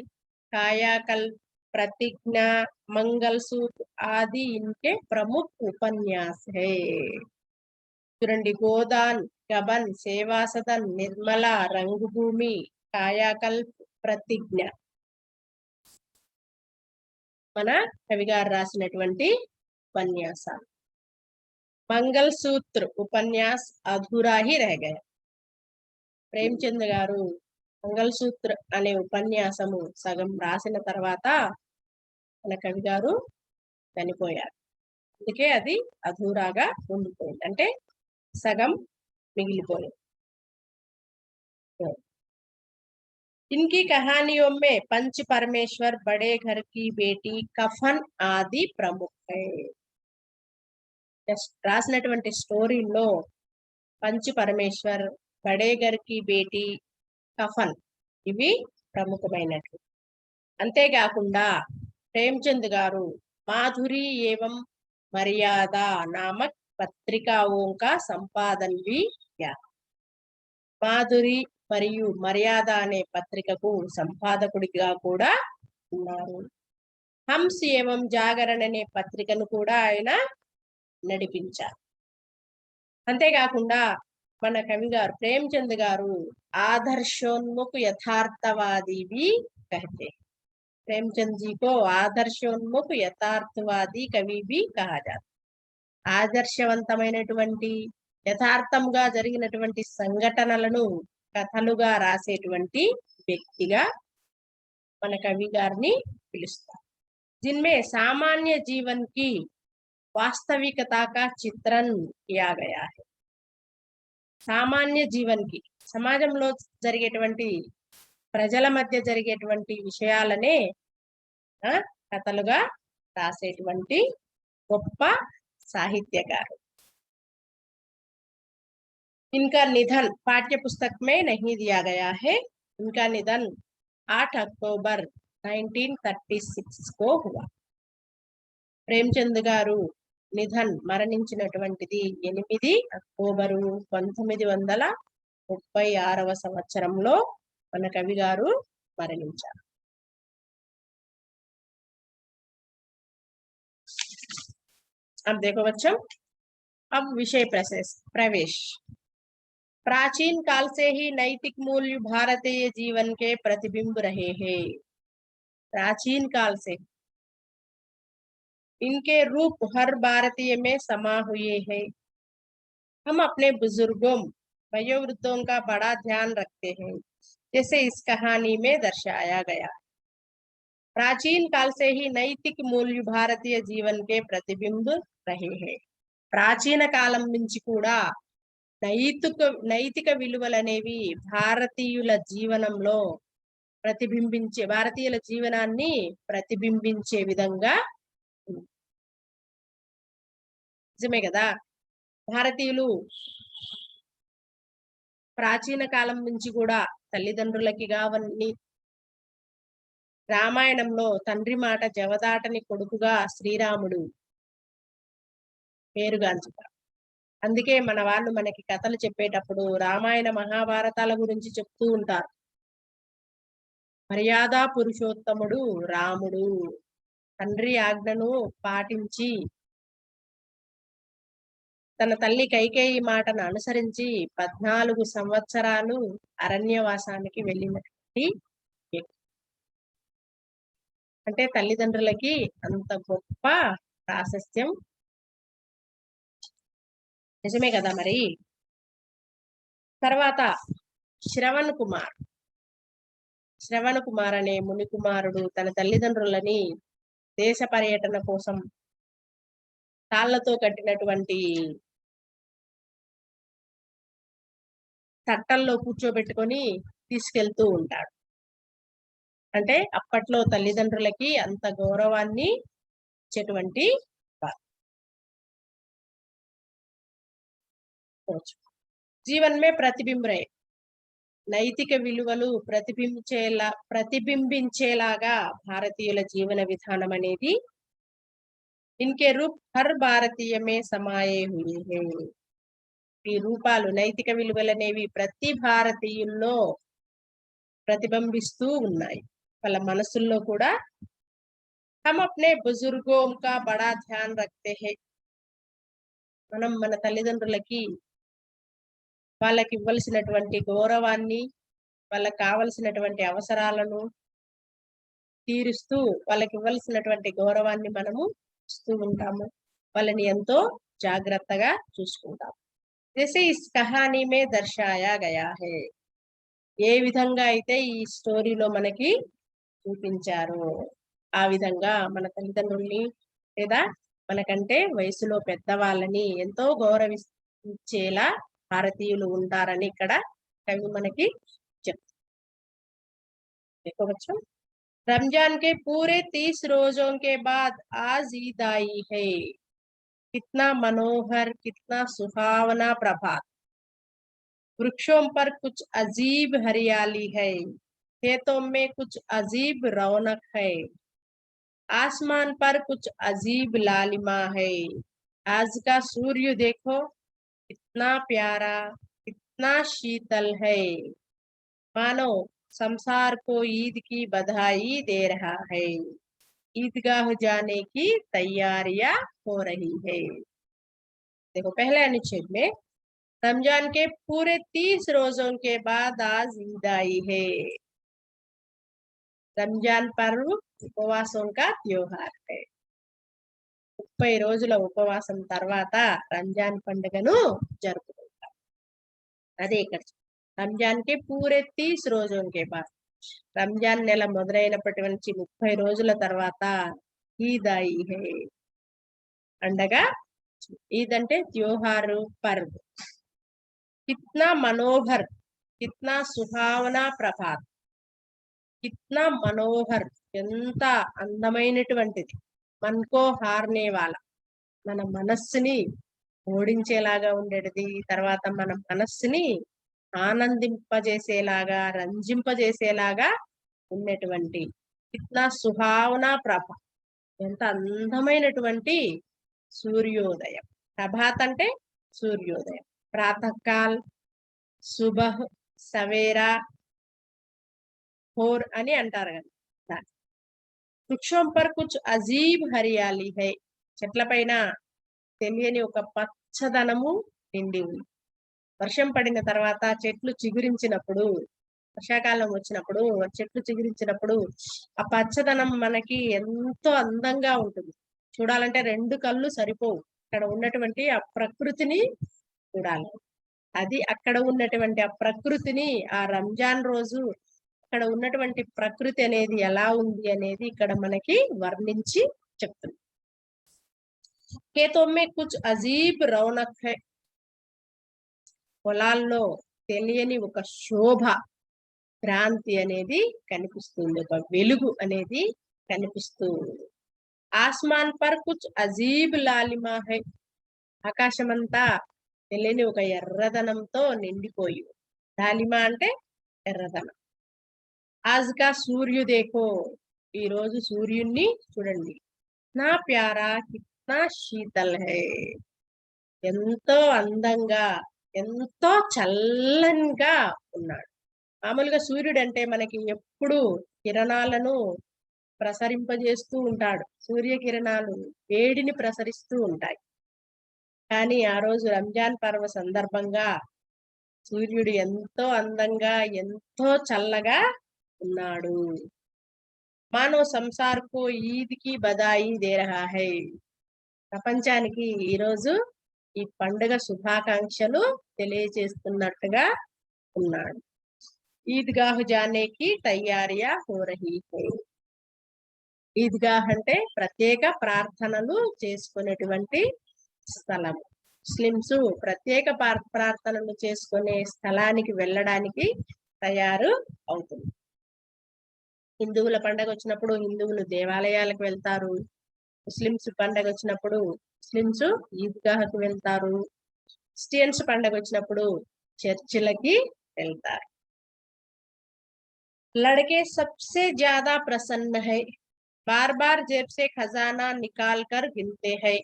కాయాకల్ప్, प्रतिज्ञा, मंगलसूत्र आदि इनके प्रमुख उपन्यास है. చూడండి, గోదాన్, గబన్, సేవా సదన్, నిర్మల, రంగభూమి, కాయాకల్ప్, ప్రతిజ్ఞ మన కవి గారు రాసినటువంటి ఉపన్యాసాలు. మంగళసూత్ర ఉపన్యాస్ అధూరా హి రహ గయా. ప్రేమచంద్ గారు మంగళసూత్ర అనే ఉపన్యాసము సగం రాసిన తర్వాత మన కవి గారు చనిపోయారు. అందుకే అది అధూరాగా ఉండిపోయింది, అంటే సగం మిగిలిపోయింది. इनकी कहानियों में पंच परमेश्वर, बड़े घर की बेटी, कफन आदि प्रमुख है. రాసినటువంటి స్టోరీలో పంచ్ పరమేశ్వర్, బడే ఘర్ కి బేటీ, కఫన్ ఇవి ప్రముఖమైనట్లు. అంతేకాకుండా ప్రేమచంద్ గారు మాధురి ఏవం మర్యాద నామక్ పత్రికాओं का సంపాదన भी किया. మాధురి మరియు మర్యాద అనే పత్రికకు సంపాదకుడిగా కూడా ఉన్నారు. హంస్ ఏవం జాగరణ అనే పత్రికను కూడా ఆయన నడిపించారు. అంతేకాకుండా మన కవి గారు ప్రేమచంద్ గారు ఆదర్శోన్ముఖ యథార్థవాది भी कहते. प्रेमचंद जी को ఆదర్శోన్ముఖ యథార్థవాది కవి भी कहा जाता. ఆదర్శవంతమైనటువంటి యథార్థంగా జరిగినటువంటి సంఘటనలను కథలుగా రాసేటువంటి వ్యక్తిగా మన కవి గారిని పిలుస్తారు. जिनमें सामान्य जीवन की वास्तविकता का चित्रण किया गया है. సామాన్య జీవన్కి సమాజంలో జరిగేటువంటి ప్రజల మధ్య జరిగేటువంటి విషయాలనే కథలుగా రాసేటువంటి గొప్ప సాహిత్యకారు. इनका निधन पाठ्य पुस्तक में नहीं दिया गया है. इनका निधन 8 अक्टूबर 1936 को हुआ. ప్రేమచంద్ గారు నిధన్ మరణించినటువంటిది 8 అక్టోబరు 1936వ సంవత్సరంలో మన కవి గారు మరణించారు. अब देखो बच्चों, अब विषय प्रवेश. प्राचीन काल से ही नैतिक मूल्य भारतीय जीवन के प्रतिबिंब रहे हैं. प्राचीन काल से इनके रूप हर भारतीय में समा हुए हैं। हम अपने बुजुर्गों वयोवृद्धों का बड़ा ध्यान रखते हैं, जैसे इस कहानी में दर्शाया गया। प्राचीन काल से ही नैतिक मूल्य भारतीय जीवन के प्रतिबिंब रहे हैं। ప్రాచీన కాలం నుంచి కూడా నైతిక విలువలనేవి భారతీయుల జీవనంలో భారతీయుల జీవనాన్ని ప్రతిబింబించే విధంగా ఉంది. నిజమే కదా. భారతీయులు ప్రాచీన కాలం నుంచి కూడా తల్లిదండ్రులకి కావని రామాయణంలో తండ్రి మాట జవదాటని కొడుకుగా శ్రీరాముడు పేరుగాంచుతారు. అందుకే మన వాళ్ళు మనకి కథలు చెప్పేటప్పుడు రామాయణ మహాభారతాల గురించి చెప్తూ ఉంటారు. మర్యాదా పురుషోత్తముడు రాముడు తండ్రి ఆజ్ఞను పాటించి తన తల్లి కైకేయి మాటను అనుసరించి 14 సంవత్సరాలు అరణ్యవాసానికి వెళ్ళినటువంటి వ్యక్తి. అంటే తల్లిదండ్రులకి అంత గొప్ప ప్రాశస్త్యం. నిజమే కదా. మరి తర్వాత శ్రవణ్ కుమార్ అనే ముని కుమారుడు తన తల్లిదండ్రులని దేశ పర్యటన కోసం తాళ్లతో కట్టినటువంటి తట్టల్లో కూర్చోబెట్టుకొని తీసుకెళ్తూ ఉంటాడు. అంటే అప్పట్లో తల్లిదండ్రులకి అంత గౌరవాన్ని ఇచ్చేటువంటి జీవన్ మే ప్రతిబింబరే నైతిక విలువలు ప్రతిబింబించేలాగా భారతీయుల జీవన విధానం అనేది ఇన్కే రూప్ హర్ భారతీయ మే సమాయే హుయే హై. ఈ రూపాలు నైతిక విలువలనేవి ప్రతి భారతీయుల్లో ప్రతిబింబిస్తూ ఉన్నాయి. వాళ్ళ మనసుల్లో కూడా హమ్ అప్నే బుజుర్గోం కా బడా ధ్యాన్ రఖతే హై. మనం మన తల్లిదండ్రులకి వాళ్ళకి ఇవ్వాల్సినటువంటి గౌరవాన్ని, వాళ్ళకి కావలసినటువంటి అవసరాలను తీరుస్తూ వాళ్ళకి ఇవ్వాల్సినటువంటి గౌరవాన్ని మనము ఇస్తూ ఉంటాము. వాళ్ళని ఎంతో జాగ్రత్తగా చూసుకుంటాము. జైసే ఇస్ కహానీ మే దర్శాయా గయా హై. ఏ విధంగా అయితే ఈ స్టోరీలో మనకి చూపించారో ఆ విధంగా మన తల్లిదండ్రుల్ని లేదా మనకంటే వయసులో పెద్దవాళ్ళని ఎంతో గౌరవించేలా భారతీయులు ఉంటారని ఇక్కడ కవి మనకి చెప్తారు. रमजान के पूरे 30 रोजों के बाद आज ईद आई है. कितना मनोहर, कितना सुहावना प्रभात. वृक्षों पर कुछ अजीब हरियाली है, खेतों में कुछ अजीब रौनक है, आसमान पर कुछ अजीब लालिमा है. आज का सूर्य देखो कितना प्यारा, कितना शीतल है, मानो संसार को ईद की बधाई दे रहा है. ईदगाह जाने की तैयारियां हो रही है. देखो पहले अनुच्छेद में रमजान के पूरे 30 रोजों के बाद आज ईद आई है. रमजान पर्व उपवासों का त्योहार है. 30 రోజుల ఉపవాసం తర్వాత రంజాన్ పండుగను జరుపుకుంటారు. అదే ఇక్కడ రంజాన్ కే పూరే 30 రోజుల కే బాద్ రంజాన్ నెల మొదలైనప్పటి నుంచి 30 రోజుల తర్వాత ఈద్ ఆయి హై. పండగ ఈద్ అంటే త్యోహారు, పర్వ్. కిత్నా మనోహర్, కిత్నా సుహావనా ప్రభాత్. కిత్నా మనోహర్ ఎంత అందమైనటువంటిది. మన్కో హార్నే వాలా మన మనస్సుని ఓడించేలాగా ఉండేది. తర్వాత మన మనస్సుని ఆనందింపజేసేలాగా, రంజింపజేసేలాగా ఉన్నటువంటి కిత్నా సుహావనా ప్రభ, ఎంత అందమైనటువంటి సూర్యోదయం. ప్రభాత్ అంటే సూర్యోదయం. ప్రాతకాల్, సుబహ్, సవేరా, హోర్ అని అంటారు కదా. వృక్షం పర్ కుచ్ అజీబ్ హరియాలి హై. చెట్ల పైన తెలియని ఒక పచ్చదనము నిండి ఉంది. వర్షం పడిన తర్వాత చెట్లు చిగురించినప్పుడు, వర్షాకాలం వచ్చినప్పుడు చెట్లు చిగురించినప్పుడు ఆ పచ్చదనం మనకి ఎంతో అందంగా ఉంటుంది. చూడాలంటే 2 కళ్ళు సరిపోవు. అక్కడ ఉన్నటువంటి ఆ ప్రకృతిని చూడాలి. అది అక్కడ ఉన్నటువంటి ఆ ప్రకృతిని ఆ రంజాన్ రోజు అక్కడ ఉన్నటువంటి ప్రకృతి అనేది ఎలా ఉంది అనేది ఇక్కడ మనకి వర్ణించి చెప్తుంది. खेतों में कुछ अजीब रौनक है. పొలాల్లో తెలియని ఒక శోభ, భ్రాంతి అనేది కనిపిస్తుంది. ఒక వెలుగు అనేది కనిపిస్తూ ఉంది. ఆస్మాన్ పర్ కుచ్ అజీబ్ లాలిమా హై. ఆకాశమంతా తెలియని ఒక ఎర్రదనంతో నిండిపోయి. లాలిమా అంటే ఎర్రదనం. ఆజ్ కా సూర్య దేఖో. ఈ రోజు సూర్యుణ్ణి చూడండి. నా ప్యారా కిత్నా శీతల్ హై. ఎంతో అందంగా, ఎంతో చల్లనిగా ఉన్నాడు. మామూలుగా సూర్యుడు అంటే మనకి ఎప్పుడు కిరణాలను ప్రసరింపజేస్తూ ఉంటాడు. సూర్యకిరణాలు వేడిని ప్రసరిస్తూ ఉంటాయి. కానీ ఆ రోజు రంజాన్ పర్వ సందర్భంగా సూర్యుడు ఎంతో అందంగా, ఎంతో చల్లగా ఉన్నాడు. మానో సంసార్కో ఈద్‌కి బదాయి దే రహా హై. ప్రపంచానికి ఈరోజు ఈ పండుగ శుభాకాంక్షలు తెలియజేస్తున్నట్టుగా ఉన్నాడు. ఈద్‌గాహ్ జానేకి తయారియా హో రహీ హై. ఈద్‌గాహ్ అంటే ప్రత్యేక ప్రార్థనలు చేసుకునేటువంటి స్థలం. ముస్లిమ్స్ ప్రత్యేక ప్రార్థనలు చేసుకునే స్థలానికి వెళ్ళడానికి తయారు అవుతుంది. హిందువుల పండగ వచ్చినప్పుడు హిందువులు దేవాలయాలకు వెళ్తారు. ముస్లిమ్స్ పండగ వచ్చినప్పుడు ముస్లిమ్స్ ఈద్‌గాహ్‌కు వెళ్తారు. క్రిస్టియన్స్ పండగ వచ్చినప్పుడు చర్చిలకి వెళ్తారు. लड़के सबसे ज्यादा प्रसन्न है. बार बार जेब से खजाना निकाल कर गिनते हैं.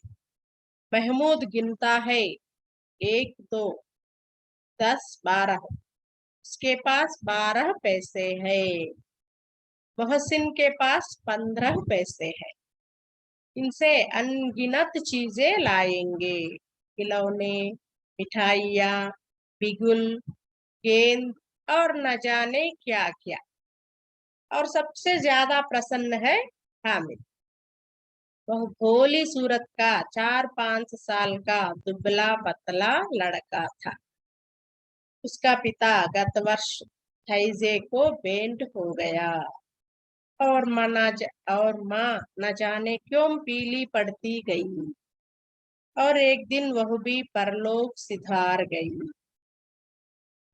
महमूद गिनता है 1 2 10 12. उसके पास 12 पैसे है. मोहसिन के पास 15 पैसे है. इनसे अनगिनत चीजें लाएंगे. खिलौने, मिठाइयाँ, बिगुल, गेंद और न जाने क्या क्या. और सबसे ज्यादा प्रसन्न है हामिद. वह भोली सूरत का 4-5 साल का दुबला पतला लड़का था. उसका पिता गत वर्ष हैजे को बेंट हो गया और माँ न जाने क्यों पीली पड़ती गई और एक दिन वह भी परलोक सिधार गई.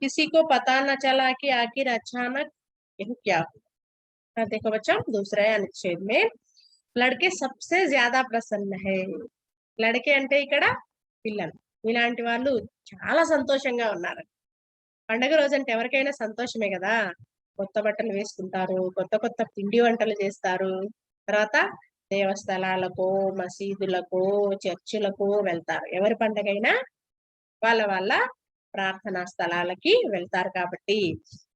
किसी को पता न चला कि आखिर अचानक यह क्या हुआ. देखो बच्चों, दूसरा अनुच्छेद में లడకే సబ్సే జ్యాదా ప్రసన్న హై. లడకే అంటే ఇక్కడ పిల్లలు. ఇలాంటి వాళ్ళు చాలా సంతోషంగా ఉన్నారు. పండగ రోజంటే ఎవరికైనా సంతోషమే కదా. కొత్త బట్టలు వేసుకుంటారు, కొత్త కొత్త పిండి వంటలు చేస్తారు. తర్వాత దేవస్థలాలకు, మసీదులకు, చర్చిలకు వెళ్తారు. ఎవరి పండగైనా వాళ్ళ ప్రార్థనా స్థలాలకి వెళ్తారు కాబట్టి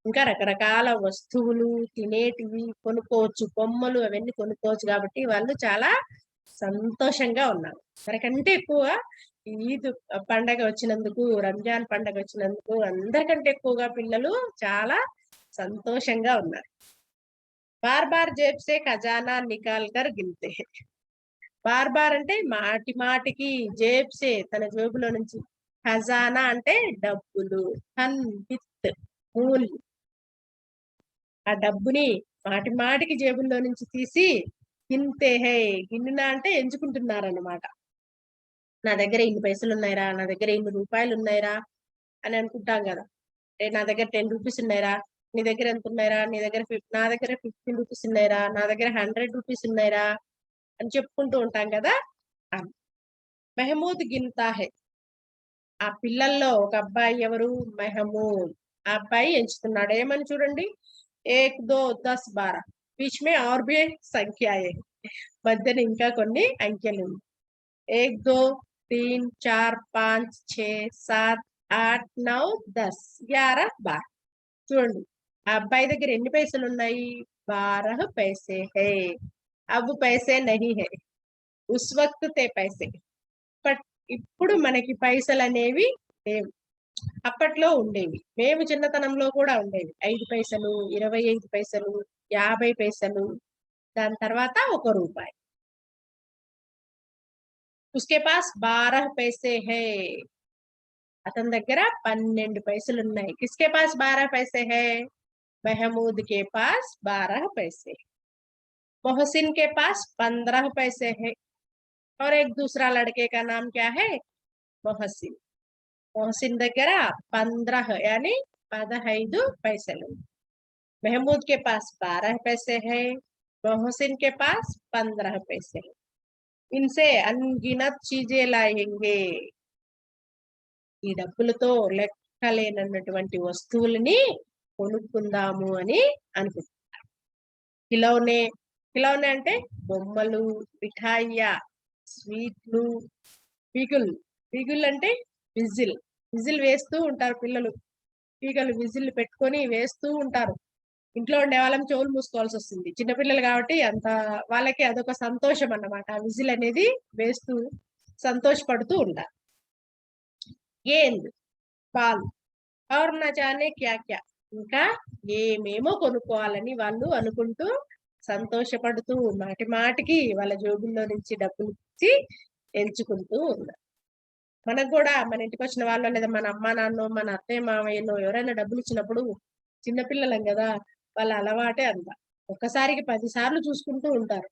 ఇంకా రకరకాల వస్తువులు తినేటివి కొనుక్కోవచ్చు, బొమ్మలు అవన్నీ కొనుక్కోవచ్చు కాబట్టి వాళ్ళు చాలా సంతోషంగా ఉన్నారు. మనకంటే ఎక్కువ ఈద్ పండగ వచ్చినందుకు, రంజాన్ పండగ వచ్చినందుకు అందరికంటే ఎక్కువగా పిల్లలు చాలా సంతోషంగా ఉన్నారు. బార్ బార్ జేబ్ సే ఖజానా నికాల్ కర్ గిన్తే. బార్ బార్ అంటే మాటి మాటికి, జేబ్ సే తన జేబులో నుంచి, ఖజానా అంటే డబ్బులు, హన్ విత్ మూల్. ఆ డబ్బుని మాటి మాటికి జేబుల్లో నుంచి తీసి గిన్తే హై. గిన్నెన అంటే ఎంచుకుంటున్నారన్నమాట. నా దగ్గర ఇన్ని పైసలు ఉన్నాయిరా, నా దగ్గర ఇన్ని రూపాయలు ఉన్నాయిరా అని అనుకుంటాం కదా. నా దగ్గర 10 రూపీస్ ఉన్నాయిరా, నీ దగ్గర ఎంత ఉన్నాయిరా, నీ దగ్గర నా దగ్గర 15 రూపీస్ ఉన్నాయిరా, నా దగ్గర 100 రూపీస్ ఉన్నాయిరా అని చెప్పుకుంటూ ఉంటాం కదా. మెహమూద్ గిన్తా హై. ఆ పిల్లల్లో ఒక అబ్బాయి ఎవరు, మెహమూద్. ఆ అబ్బాయి ఎంచుతున్నాడు. ఏమని చూడండి, 1 2 10 12. बीच में और भी సంఖ్యాయే. మధ్యన ఇంకా కొన్ని అంకెలు. 1 2 3 4 5 6 7 8 9 10 11 12. చూడండి ఆ అబ్బాయి దగ్గర ఎన్ని పైసలు ఉన్నాయి, 12 पैसे है. अब पैसे नहीं है, उस वक्त थे पैसे. బట్ ఇప్పుడు మనకి పైసలు అనేవి లేవు. అప్పట్లో ఉండేవి. మేము చిన్నతనంలో కూడా ఉండేవి. 5 పైసలు, 25 పైసలు, 50 పైసలు, దాని తర్వాత 1 రూపాయి. उसके पास 12 पैसे है. అతని దగ్గర 12 పైసలున్నాయి. किसके पास 12 पैसे है? महमूद के पास 12 पैसे. मोहसिन के पास 15 पैसे है. और एक दूसरा लड़के का नाम क्या है? मोहसिन. मोहसिन దగ్గర 15 यानी 15 पैसలు. महमूद के पास 12 पैसे है. मोहसिन के पास 15 पैसे है. इनसे अनगिनत चीजें लाएंगे. ఈ డబ్బులతో లెక్కలేనటువంటి వస్తువులని కొనుక్కుందాము అని అనుకుంటున్నారు. ఖిలౌనే. ఖిలౌనే అంటే బొమ్మలు, మిఠాయియ, స్వీట్లు. పీగుల్. పీగుల్ అంటే విజిల్. విజిల్ వేస్తూ ఉంటారు పిల్లలు. పీగలు విజిల్ పెట్టుకొని వేస్తూ ఉంటారు. ఇంట్లో ఉండే వాళ్ళం చెవులు మూసుకోవాల్సి వస్తుంది. చిన్నపిల్లలు కాబట్టి అంత వాళ్ళకి అదొక సంతోషం అన్నమాట. ఆ విజిల్ అనేది వేస్తూ సంతోషపడుతూ ఉంటారు. గేంద్. పాలు. और न जाने क्या क्या. ఇంకా ఏమేమో కొనుక్కోవాలని వాళ్ళు అనుకుంటూ సంతోషపడుతూ మాటి మాటికి వాళ్ళ జోబుల్లో నుంచి డబ్బులు ఇచ్చి ఎంచుకుంటూ ఉన్నారు. మనకు కూడా మన ఇంటికి వచ్చిన వాళ్ళు లేదా మన అమ్మ నాన్నో మన అత్తయ్య మామయ్యనో ఎవరైనా డబ్బులు ఇచ్చినప్పుడు చిన్నపిల్లలం కదా వాళ్ళ అలవాటే అంత. ఒక్కసారికి 10 సార్లు చూసుకుంటూ ఉంటారు.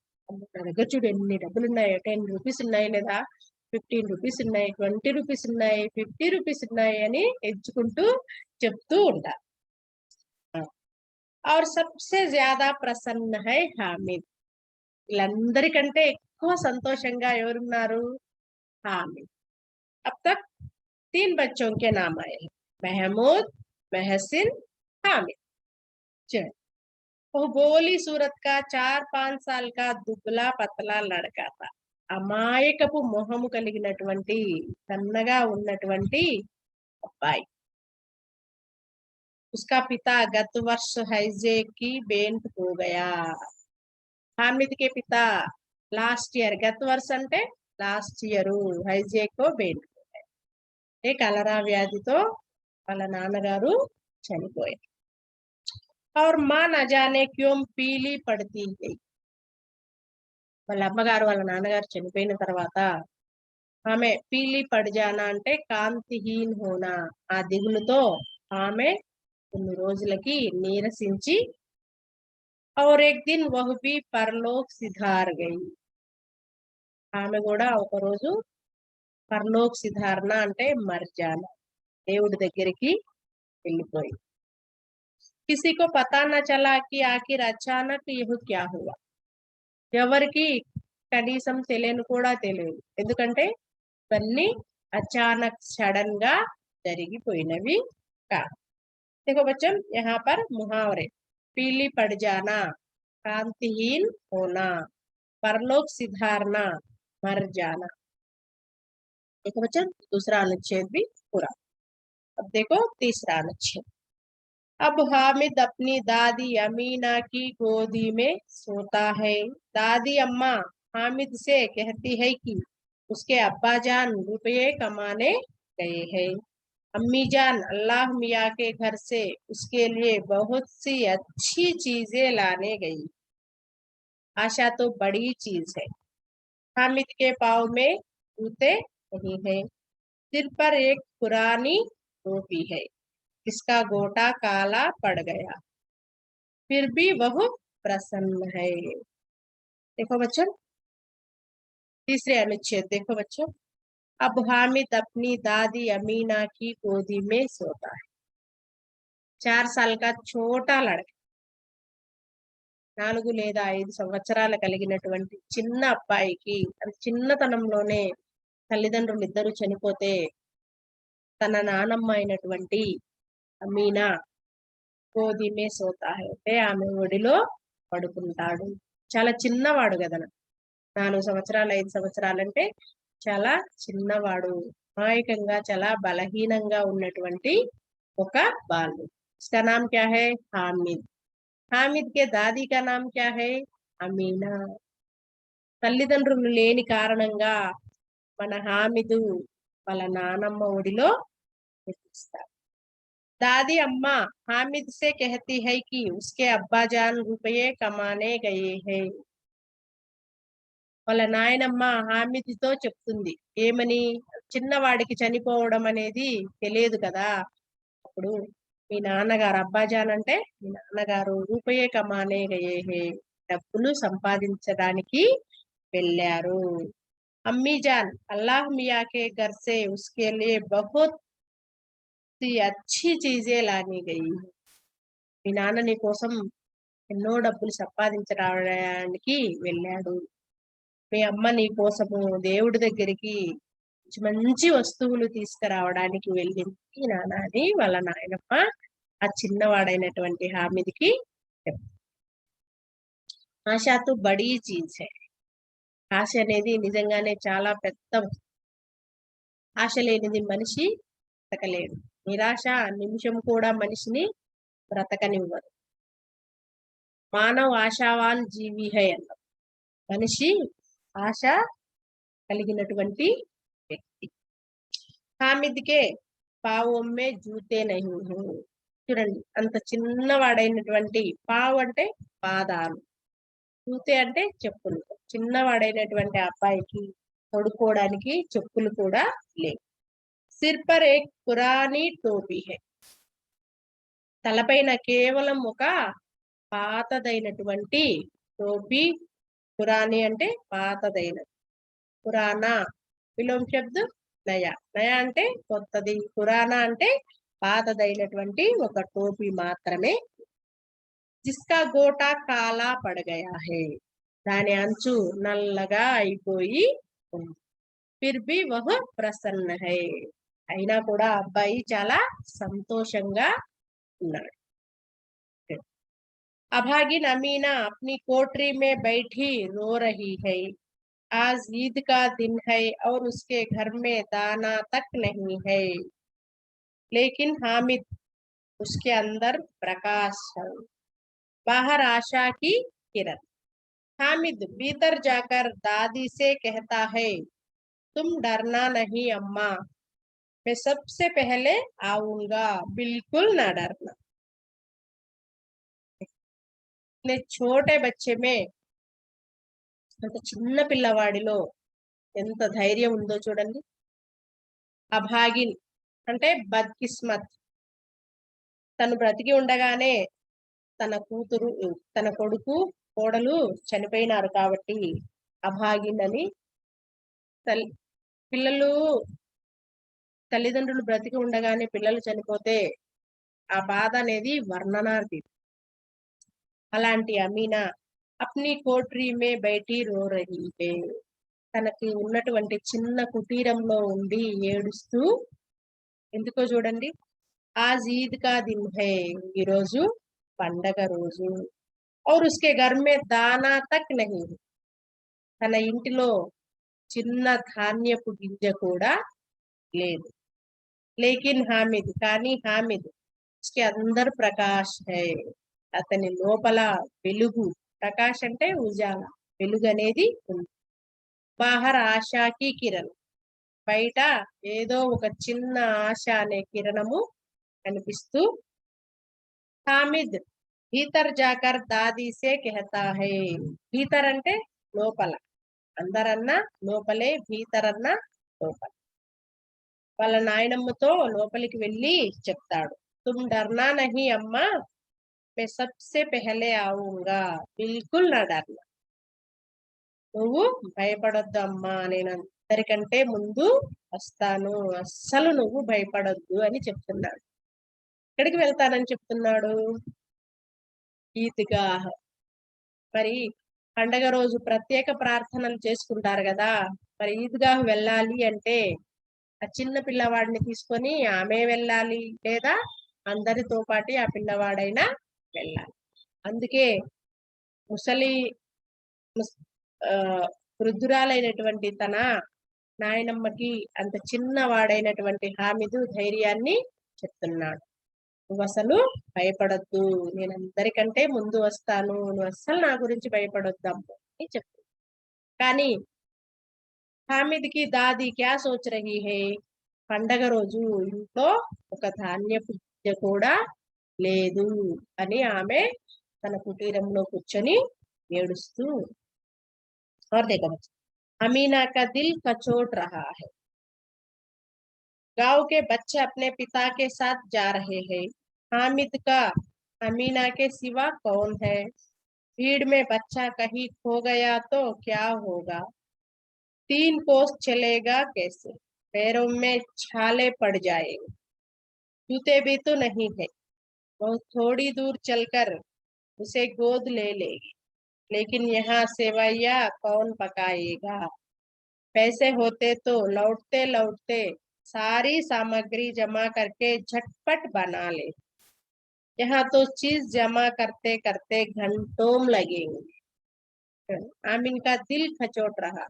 నా దగ్గర చూడు ఎన్ని డబ్బులు ఉన్నాయి, 10 రూపీస్ ఉన్నాయి లేదా 15 రూపీస్ ఉన్నాయి, 20 రూపీస్ ఉన్నాయి, 50 రూపీస్ ఉన్నాయి అని ఎంచుకుంటూ చెప్తూ ఉంటారు. और सबसे ज्यादा प्रसन्न है हामिद. వీళ్ళందరికంటే ఎక్కువ సంతోషంగా ఎవరున్నారు? हामिद. अब तक 3 बच्चों के नाम आए हैं. महमूद, महसिन, हामिद. चल. वो भोली सूरत का 4-5 साल का दुबला पतला लड़का था. అమాయకపు మొహము కలిగినటువంటి సన్నగా ఉన్నటువంటి అబ్బాయి. उसका पिता गत वर्ष हैजे की बेंट हो गया. हामिद के पिता लास्ट ईयर. गत वर्ष అంటే లాస్ట్ ఇయర్ హైజేకో బెంట్. ఏ కలరా వ్యాధితో వాళ్ళ నాన్నగారు చనిపోయారు. और मां न जाने क्यों पीली पड़ती गई. వాళ్ళ అమ్మగారు వాళ్ళ నాన్నగారు చనిపోయిన తర్వాత ఆమె పీలి పడిజానా అంటే కాంతిహీన్ హోనా. ఆ దిగులుతో ఆమె కొన్ని రోజులకి నీరసించి और एक दिन वह भी परलोक सिधार गई. ఆమె కూడా ఒక రోజు పరలోక్ సిధారణ అంటే మర్జానా దేవుడి దగ్గరికి వెళ్ళిపోయింది. किसी को पता न चला कि आखिर अचानक यह क्या हुआ. ఎవరికి కనీసం తెలియని కూడా తెలియదు. ఎందుకంటే ఇవన్నీ అచానక్ సడన్ గా జరిగిపోయినవి కాదు. देखो बच्चों यहाँ पर मुहावरे. पीली पड़ जाना, कांतिहीन होना, परलोक सिधारना, मर जाना. देखो बच्चों दूसरा अनुच्छेद भी पूरा. अब देखो तीसरा अनुच्छेद. अब हामिद अपनी दादी अमीना की गोदी में सोता है. दादी अम्मा हामिद से कहती है कि उसके अब्बा जान रुपये कमाने गए हैं. अम्मी जान अल्लाह मियाँ के घर से उसके लिए बहुत सी अच्छी चीजें लाने गई. आशा तो बड़ी चीज है. हामिद के पाँव में जूते नहीं है. सिर पर एक पुरानी टोपी है. इसका गोटा काला पड़ गया. फिर भी वह प्रसन्न है. देखो बच्चों तीसरे अनुच्छेद. देखो बच्चों अब हामिद अपनी दादी अमीना की गोदी में सोता है. 4 साल का छोटा लड़का. 4 లేదా 5 సంవత్సరాలు కలిగినటువంటి చిన్న అబ్బాయికి చిన్నతనంలోనే తల్లిదండ్రులు ఇద్దరు చనిపోతే తన నానమ్మ అయినటువంటి అమీనా గోది మే సోతా హై అంటే ఆమె ఒడిలో పడుకుంటాడు. చాలా చిన్నవాడు కదా. 4 సంవత్సరాలు 5 సంవత్సరాలు అంటే చాలా చిన్నవాడు. అమాయకంగా చాలా బలహీనంగా ఉన్నటువంటి ఒక బాలుడు. इसका नाम क्या है? हामिद. हामिद के दादी का नाम क्या है? అమీనా. తల్లిదండ్రులు లేని కారణంగా మన హామిదు వాళ్ళ నానమ్మ ఒడిలో నివసిస్తాడు. दादी अम्मा हामिद से कहती है कि उसके अब्बा जान रुपये कमाने गए हैं. వాళ్ళ నాయనమ్మ హామిద్‌తో చెప్తుంది. ఏమని? చిన్నవాడికి చనిపోవడం అనేది తెలియదు కదా! అప్పుడు మీ నాన్నగారు అబ్బాజాన్ అంటే మీ నాన్నగారు రూపాయే కమానే గయే హే. డబ్బులు సంపాదించడానికి వెళ్ళారు. అమ్మీ జాన్ అల్లాహ్ మియా కే ఘర్ సే ఉస్కే లియే బహుత్ సి అచ్ఛీ చీజే లానీ గయి. మీ నాన్న నీ కోసం ఎన్నో డబ్బులు సంపాదించడానికి వెళ్ళాడు. మీ అమ్మ నీ కోసము దేవుడి దగ్గరికి మంచి మంచి వస్తువులు తీసుకురావడానికి వెళ్ళింది నాన్న అని వాళ్ళ నాయనమ్మ ఆ చిన్నవాడైనటువంటి హామిద్‌కి చెప్తుంది. ఆశ తో బడీ చీజ్ హై. ఆశ అనేది నిజంగానే చాలా పెద్ద ఆశ లేనిది మనిషి బ్రతకలేడు. నిరాశ నిమిషం కూడా మనిషిని బ్రతకనివ్వదు. మానవ్ ఆశావాన్ జీవి హై అన్నారు. మనిషి ఆశ కలిగినటువంటి వ్యక్తి. హామిద్‌కే పావొం మే జూతే నహీ హై. చూడండి అంత చిన్నవాడైనటువంటి పావ్ అంటే పాదాలు, జూతే అంటే చెప్పులు. చిన్నవాడైనటువంటి అబ్బాయికి తొడుక్కోవడానికి చెప్పులు కూడా లేవు. సిర్ పర్ ఏక్ పురానీ టోపీ హై. తలపైన కేవలం ఒక పాతదైనటువంటి టోపీ. పురాణి అంటే పాతదైనది. పురాణ విలోమ శబ్ద నయా. నయా అంటే కొత్తది, పురాణ అంటే పాతదైనటువంటి ఒక టోపీ మాత్రమే. జిస్కా గోటా కాలా పడ గయా హై. దాని అంచు నల్లగా అయిపోయి ఉంది. ఫిర్ భీ వహ్ ప్రసన్న హై. అయినా కూడా అబ్బాయి చాలా సంతోషంగా ఉన్నాడు. अभागिन अमीना अपनी कोठरी में बैठी रो रही है। आज ईद का दिन है और उसके घर में दाना तक नहीं है। लेकिन हामिद उसके अंदर प्रकाश है, बाहर आशा की किरण। हामिद भीतर जाकर दादी से कहता है, तुम डरना नहीं अम्मा, मैं सबसे पहले आऊंगा, बिल्कुल ना डरना। छोटे बच्चे में అంత చిన్న పిల్లవాడిలో ఎంత ధైర్యం ఉందో చూడండి. అభాగిన్ అంటే బద్కిస్మత్. తను బ్రతికి ఉండగానే తన కొడుకు కోడలు చనిపోయినారు కాబట్టి అభాగిన్ అని. పిల్లలు తల్లిదండ్రులు బ్రతికి ఉండగానే పిల్లలు చనిపోతే ఆ బాధ అనేది వర్ణనాతీతం. అలాంటి అమీనా అప్ని కోట్రీ మే బైఠీ రో రహీ హై. తనకి ఉన్నటువంటి చిన్న కుటీరంలో ఉండి ఏడుస్తూ, ఎందుకో చూడండి. ఆజ్ ఈద్ కా దిన్ హై. ఈరోజు పండగ రోజు. ఔర్ ఉస్కే ఘర్ మే దానా తక్ నహీ. తన ఇంటిలో చిన్న ధాన్యపు గింజ కూడా లేదు. లేకిన్ హామిద్ కానీ హామిద్ ఉస్కే అందర్ ప్రకాష్ హై. అతని లోపల వెలుగు. ప్రకాష్ అంటే ఉజాల, వెలుగు అనేది ఉంది. బాహర్ ఆశాకి కిరణ్. బయట ఏదో ఒక చిన్న ఆశ అనే కిరణము కనిపిస్తూ. హామిద్ భీతర్ జాకర్ దాదీ సే కెహతా హై. భీతర్ అంటే లోపల, అందరన్న లోపలే, భీతర్ అన్న లోపల. వాళ్ళ నాయనమ్మతో లోపలికి వెళ్ళి చెప్తాడు, తుమ్ డర్నా నహీ అమ్మా, मैं सबसे पहले आऊंगा, बिल्कुल ना डरना. నువ్వు భయపడొద్దు అమ్మా, నేను అందరికంటే ముందు వస్తాను, అస్సలు నువ్వు భయపడొద్దు అని చెప్తున్నాడు. ఎక్కడికి వెళ్తానని చెప్తున్నాడు? ఈద్గాహ్. మరి పండగ రోజు ప్రత్యేక ప్రార్థనలు చేసుకుంటారు కదా, మరి ఈద్గాహ్ వెళ్ళాలి అంటే ఆ చిన్న పిల్లవాడిని తీసుకొని ఆమె వెళ్ళాలి, లేదా అందరితో పాటు ఆ పిల్లవాడైనా వెళ్ళాలి. అందుకే ముసలి వృద్ధురాలైనటువంటి తన నాయనమ్మకి అంత చిన్నవాడైనటువంటి హామిదు ధైర్యాన్ని చెప్తున్నాడు. నువ్వు అసలు భయపడొద్దు, నేను అందరికంటే ముందు వస్తాను, నువ్వు అస్సలు నా గురించి భయపడొద్దు అని చెప్తుంది. కానీ హామిద్కి దాది క్యా సోచ్ రహీ హై. పండగ రోజు ఇంట్లో ఒక ధాన్యపు గింజ కూడా లేదు అని ఆమె తన కుటీరంలో కూర్చొని ఏడుస్తూ. और देखो बच्चे, अमीना का दिल कचोट रहा है। गांव के बच्चे अपने पिता के साथ जा रहे हैं। हामिद का अमीना के सिवा कौन है? भीड़ में बच्चा कहीं खो गया तो क्या होगा? 3 कोस चलेगा कैसे? पैरों में छाले पड़ जाएंगे। जूते भी तो नहीं है। बहुत थोड़ी दूर चलकर उसे गोद ले लेगी, लेकिन यहाँ सेवैया कौन पकाएगा? पैसे होते तो लौटते लौटते सारी सामग्री जमा करके झटपट बना ले। यहाँ तो चीज जमा करते करते घंटों लगेंगे। आमीन का दिल खचोट रहा।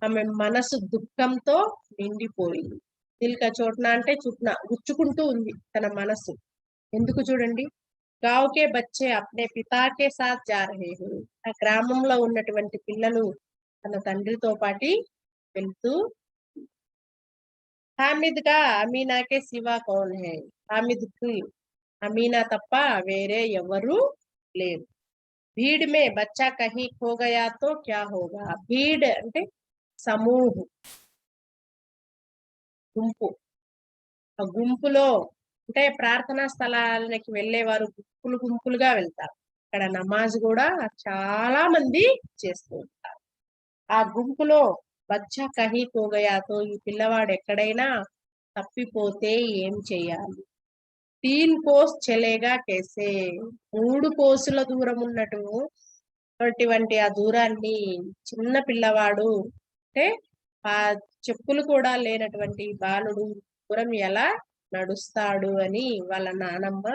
ఆమె మనసు దుఃఖంతో నిండిపోయింది. దిల్ కచోట్న అంటే గుచ్చుకుంటూ ఉంది తన మనసు. ఎందుకు చూడండి, గావ్ కే బచ్చే అప్నే పితా కే సాత్ జా రహే హై. ఆ గ్రామంలో ఉన్నటువంటి పిల్లలు తన తండ్రితో పాటి వెళ్తూ, హామిద్ కా అమీనా కే సివా కౌన్ హై? హామిద్ కి అమీనా తప్ప వేరే ఎవరు లేరు. భీడ్ మే బచ్చా కహీ ఖో గయా తో క్యా హోగా? భీడ్ అంటే సమూహం, గుంపు. ఆ గుంపులో అంటే ప్రార్థనా స్థలాలకి వెళ్ళేవారు గుంపులు గుంపులుగా వెళ్తారు. ఇక్కడ నమాజ్ కూడా చాలా మంది చేస్తూ ఉంటారు. ఆ గుంపులో బచ్చా కహీ పోగయాతో, ఈ పిల్లవాడు ఎక్కడైనా తప్పిపోతే ఏం చేయాలి? 3 కోస్ చలేగా కేసే? 3 కోసుల దూరం ఉన్నటువంటి ఆ దూరాన్ని చిన్న పిల్లవాడు అంటే ఆ చెప్పులు కూడా లేనటువంటి బాలుడు దూరం ఎలా నడుస్తాడు అని వాళ్ళ నానమ్మ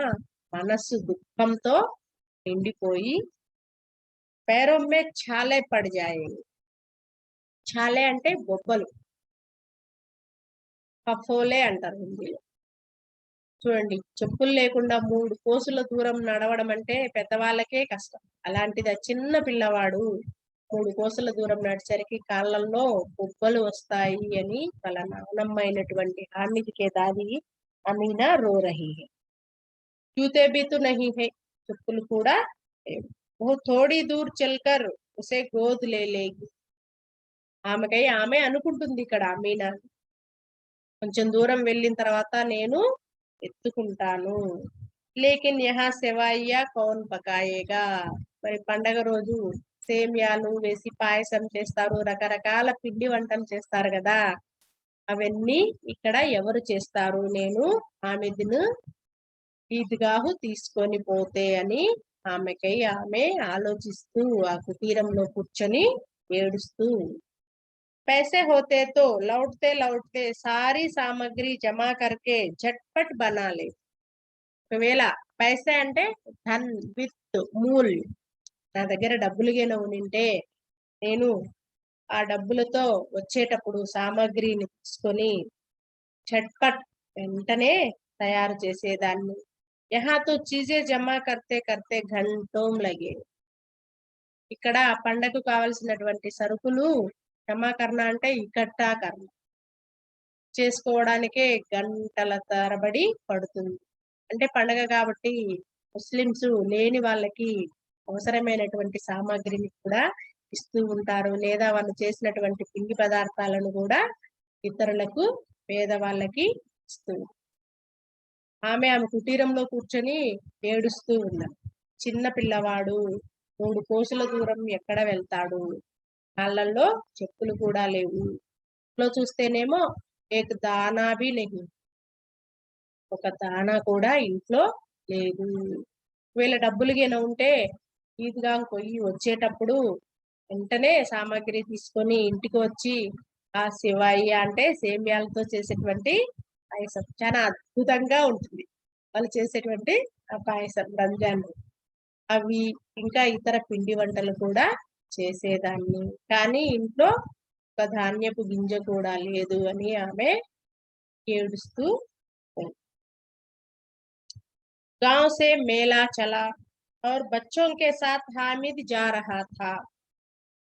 మనస్సు దుఃఖంతో నిండిపోయి, పేరొమ్మే ఛాలే పడి జాయేంగే. ఛాలే అంటే బొబ్బలు, ఫఫోలే అంటారు హిందీలో. చూడండి, చెప్పులు లేకుండా 3 కోసుల దూరం నడవడం అంటే పెద్దవాళ్ళకే కష్టం. అలాంటిది ఆ చిన్న పిల్లవాడు 3 కోసుల దూరం నడిచేసరికి కాళ్ళల్లో బొబ్బలు వస్తాయి అని వాళ్ళ నానమ్మ అయినటువంటి హామిద్ కే దాది అమీనా రో రహీ హై. జూతే భీ తో నహీ హై, చెప్పులు కూడా లేవు. ఓ థోడీ దూర్ చల్కర్ ఉసే గోద్ లే లేగి. ఆమెకై ఆమె అనుకుంటుంది ఇక్కడ అమీనా, కొంచెం దూరం వెళ్ళిన తర్వాత నేను ఎత్తుకుంటాను. లేకిన్ యహా సెవైయా కౌన్ పకాయేగా? మరి పండగ రోజు సేమ్యాలు వేసి పాయసం చేస్తారు, రకరకాల పిండి వంటలు చేస్తారు కదా, అవన్నీ ఇక్కడ ఎవరు చేస్తారు? నేను హామిద్ను ఈద్గాహు తీసుకొని పోతే అని ఆమెకై ఆమె ఆలోచిస్తూ ఆ కుటీరంలో కూర్చొని ఏడుస్తూ, पैसे होते तो लौटते लौटते सारी सामग्री जमा करके झटपट बना ले. ఒకవేళ పైసే అంటే ధన్, విత్, మూల్, నా దగ్గర డబ్బులు గిన ఉంటే నేను ఆ డబ్బులతో వచ్చేటప్పుడు సామాగ్రిని తీసుకొని झटपट వెంటనే తయారు చేసేదాన్ని. యహా తో చీజే జమా కర్తే కర్తే ఘంటోం లగే. ఇక్కడ పండగకు కావలసినటువంటి సరుకులు జమాకరణ అంటే ఇకట్టాకరణ చేసుకోవడానికే గంటల తరబడి పడుతుంది. అంటే పండగ కాబట్టి ముస్లిమ్స్ లేని వాళ్ళకి అవసరమైనటువంటి సామాగ్రిని కూడా ఇస్తూ ఉంటారు, లేదా వాళ్ళు చేసినటువంటి పిండి పదార్థాలను కూడా ఇతరులకు, పేదవాళ్ళకి ఇస్తూ. ఆమె కుటీరంలో కూర్చొని ఏడుస్తూ ఉన్నారు. చిన్న పిల్లవాడు 3 కోసుల దూరం ఎక్కడ వెళ్తాడు? కాళ్ళల్లో చెప్పులు కూడా లేవు. ఇంట్లో చూస్తేనేమో ఏక్ దానా బి నహీ, ఒక దానా కూడా ఇంట్లో లేదు. ఒకవేళ డబ్బులు గిన ఉంటే ఈద్గా పోయి వచ్చేటప్పుడు వెంటనే సామాగ్రి తీసుకొని ఇంటికి వచ్చి ఆ సివాయి అంటే సేమ్యాలతో చేసేటువంటి పాయసం చాలా అద్భుతంగా ఉంటుంది. వాళ్ళు చేసేటువంటి ఆ పాయసం రంజాన్ అవి ఇంకా ఇతర పిండి వంటలు కూడా చేసేదాన్ని. కానీ ఇంట్లో ఒక ధాన్యపు గింజ కూడా లేదు అని ఆమె ఏడుస్తూ. गांव से मेला चला और बच्चों के साथ हामिद जा रहा था.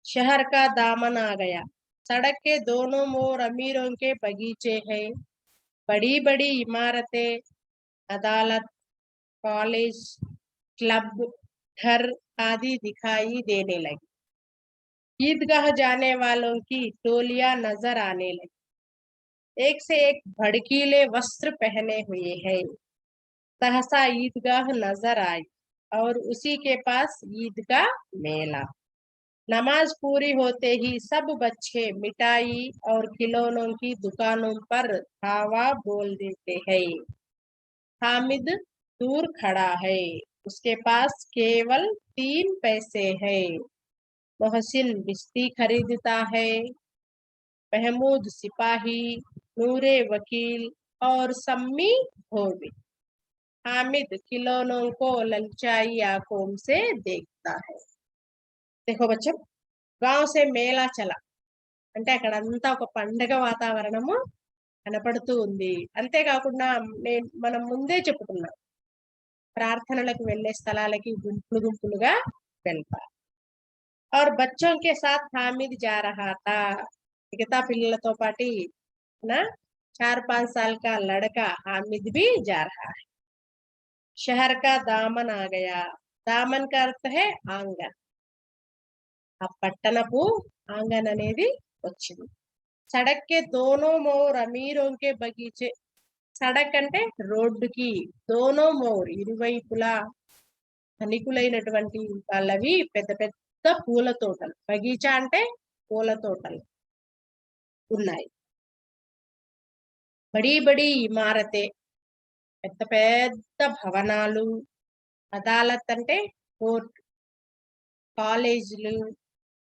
शहर का दामन आ गया. सड़क के दोनों ओर अमीरों के बगीचे हैं. बड़ी बड़ी इमारतें, अदालत, कॉलेज, क्लब, घर आदि दिखाई देने लगी. ईदगाह जाने वालों की टोलियां नजर आने लगी। एक से एक भड़कीले वस्त्र पहने हुए हैं। सहसा ईदगाह नजर आई और उसी के पास ईद का मेला। नमाज पूरी होते ही सब बच्चे मिठाई और खिलौनों की दुकानों पर धावा बोल देते हैं। हामिद दूर खड़ा है, उसके पास केवल 3 पैसे है। मोहसिन बिस्ती खरीदता है। महमूद सिपाही, नूरे वकील और सम्मी धोबी। हामिद खिलौनों को ललचाई आंखों से देखता है। देखो बच्चों, గాంव से మేళా చలా అంటే అక్కడంతా ఒక పండగ వాతావరణము కనపడుతూ ఉంది. అంతేకాకుండా మనం ముందే చెప్పుకున్నాం, ప్రార్థనలకు వెళ్ళే స్థలాలకి గుంపులు గుంపులుగా వెళ్తారు. और बच्चों के साथ हामिद जा रहा था. మిగతా పిల్లలతో పాటి ना 4-5 साल का लड़का हामिद भी जा रहा है. शहर का दामन आ गया. दामन का अर्थ है आंगन. ఆ పట్టణపు ఆంగన్ అనేది వచ్చింది. సడక్ కే దోనో మోర్ అమీరోं के బగీచే. సడక్ అంటే రోడ్డుకి, దోనో మోర్ ఇరువైపులా ధనికులైనటువంటి వాళ్ళవి పెద్ద పెద్ద పూల తోటలు. బగీచా అంటే పూల తోటలు ఉన్నాయి. బడీ బడీ ఇమారతే, పెద్ద పెద్ద భవనాలు. అదాలత్ అంటే కోర్టు. కాలేజీలు,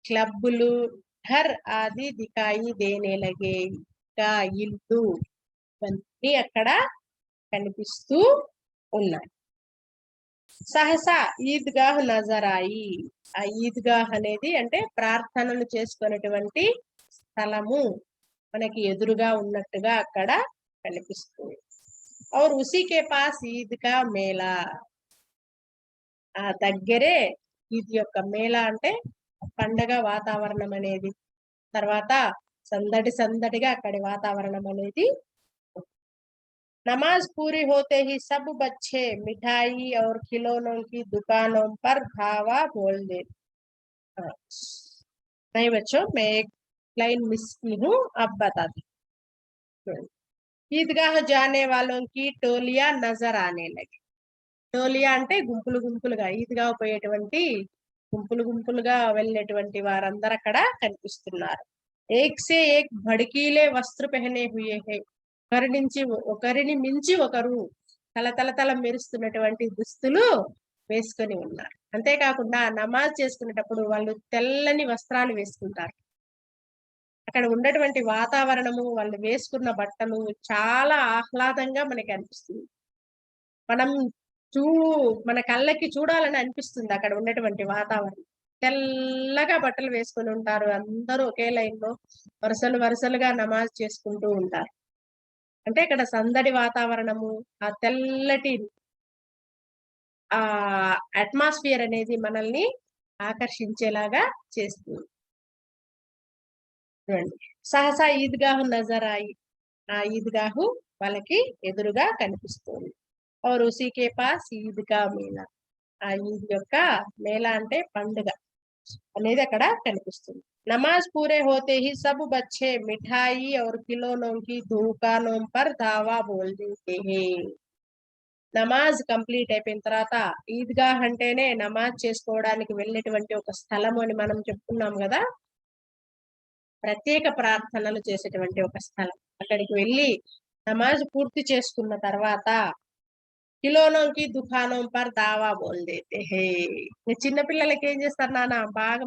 క్లబ్బులు, ఘర్ ఆది దికాయి దేనే లగే. ఇంకా ఇల్లు ఇవన్నీ అక్కడ కనిపిస్తూ ఉన్నాయి. సహసా ఈద్గాహ్ నజరాయి. ఆ ఈద్గాహ్ అనేది అంటే ప్రార్థనలు చేసుకునేటువంటి స్థలము మనకి ఎదురుగా ఉన్నట్టుగా అక్కడ కనిపిస్తుంది. और उसी के पास ईद का मेला. ఆ దగ్గరే ఈద్ యొక్క మేళా అంటే పండగ వాతావరణం అనేది, తర్వాత సందడి సందడిగా అక్కడి వాతావరణం అనేది. नमाज पूरी होते ही सब बच्चे मिठाई और खिलौनों की दुकानों पर धावा बोल देते. हाँ, नहीं बच्चों, मैं एक लाइन मिस की हूँ, अब बताती हूँ. ईदगाह जाने वालों की टोलियां नजर आने लगी. టోలియా అంటే గుంపులు గుంపులుగా, ఈద్గా పోయేటువంటి గుంపులు గుంపులుగా వెళ్ళేటువంటి వారందరూ అక్కడ కనిపిస్తున్నారు. ఏక్ సే ఏక్ భడికీలే వస్త్ర పెహనే హుయే హై. ఒకరిని మించి ఒకరు తల మెరుస్తున్నటువంటి దుస్తులు వేసుకొని ఉన్నారు. అంతేకాకుండా నమాజ్ చేసుకునేటప్పుడు వాళ్ళు తెల్లని వస్త్రాలు వేసుకుంటారు. అక్కడ ఉన్నటువంటి వాతావరణము, వాళ్ళు వేసుకున్న బట్టలు చాలా ఆహ్లాదంగా మనకి అనిపిస్తుంది. మనం మన కళ్ళకి చూడాలని అనిపిస్తుంది అక్కడ ఉన్నటువంటి వాతావరణం. తెల్లగా బట్టలు వేసుకొని ఉంటారు. అందరూ ఒకే లైన్ లో వరుసలుగా నమాజ్ చేసుకుంటూ ఉంటారు. అంటే ఇక్కడ సందడి వాతావరణము, ఆ తెల్లటి ఆ అట్మాస్ఫియర్ అనేది మనల్ని ఆకర్షించేలాగా చేస్తుంది. చూడండి, సహసా ఈద్గాహు నజరాయి. ఆ ఈద్గాహు వాళ్ళకి ఎదురుగా కనిపిస్తుంది. और उसी के पास ईद का मेला. ఆ ఈద్ యొక్క మేళా అంటే పండుగ అనేది అక్కడ కనిపిస్తుంది. नमाज पूरे होते ही सब बच्चे मिठाई और खिलौनों की दुकानों पर धावा बोल देते हैं. నమాజ్ కంప్లీట్ అయిపోయిన తర్వాత, ఈద్గాహ్ అంటేనే నమాజ్ చేసుకోవడానికి వెళ్ళేటువంటి ఒక స్థలం అని మనం చెప్పుకున్నాం కదా. ప్రత్యేక ప్రార్థనలు చేసేటువంటి ఒక స్థలం. అక్కడికి వెళ్ళి నమాజ్ పూర్తి చేసుకున్న తర్వాత కిలోనోకి దుకాణం పర్ దావా బోల్ దేతే హే. చిన్న పిల్లలకి ఏం చేస్తారు నాన్న, బాగా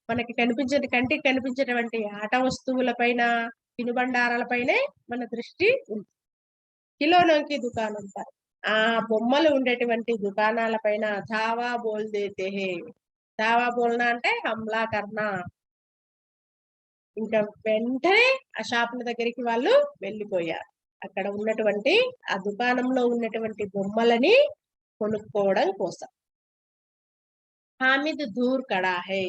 మనకి కంటికి కనిపించేటువంటి ఆట వస్తువుల పైన, తినుబండారాల పైనే మన దృష్టి ఉంది. కిలోనోకి దుకాణం పర్, ఆ బొమ్మలు ఉండేటువంటి దుకాణాల పైన ధావా బోల్ దేతే హే. ధావా బోల్నా అంటే హమ్లా కర్నా. ఇంకా వెంటనే ఆ షాపుల దగ్గరికి వాళ్ళు వెళ్ళిపోయారు. అక్కడ ఉన్నటువంటి ఆ దుకాణంలో ఉన్నటువంటి బొమ్మలని కొనుక్కోవడం కోసం. हामिद दूर खड़ा है.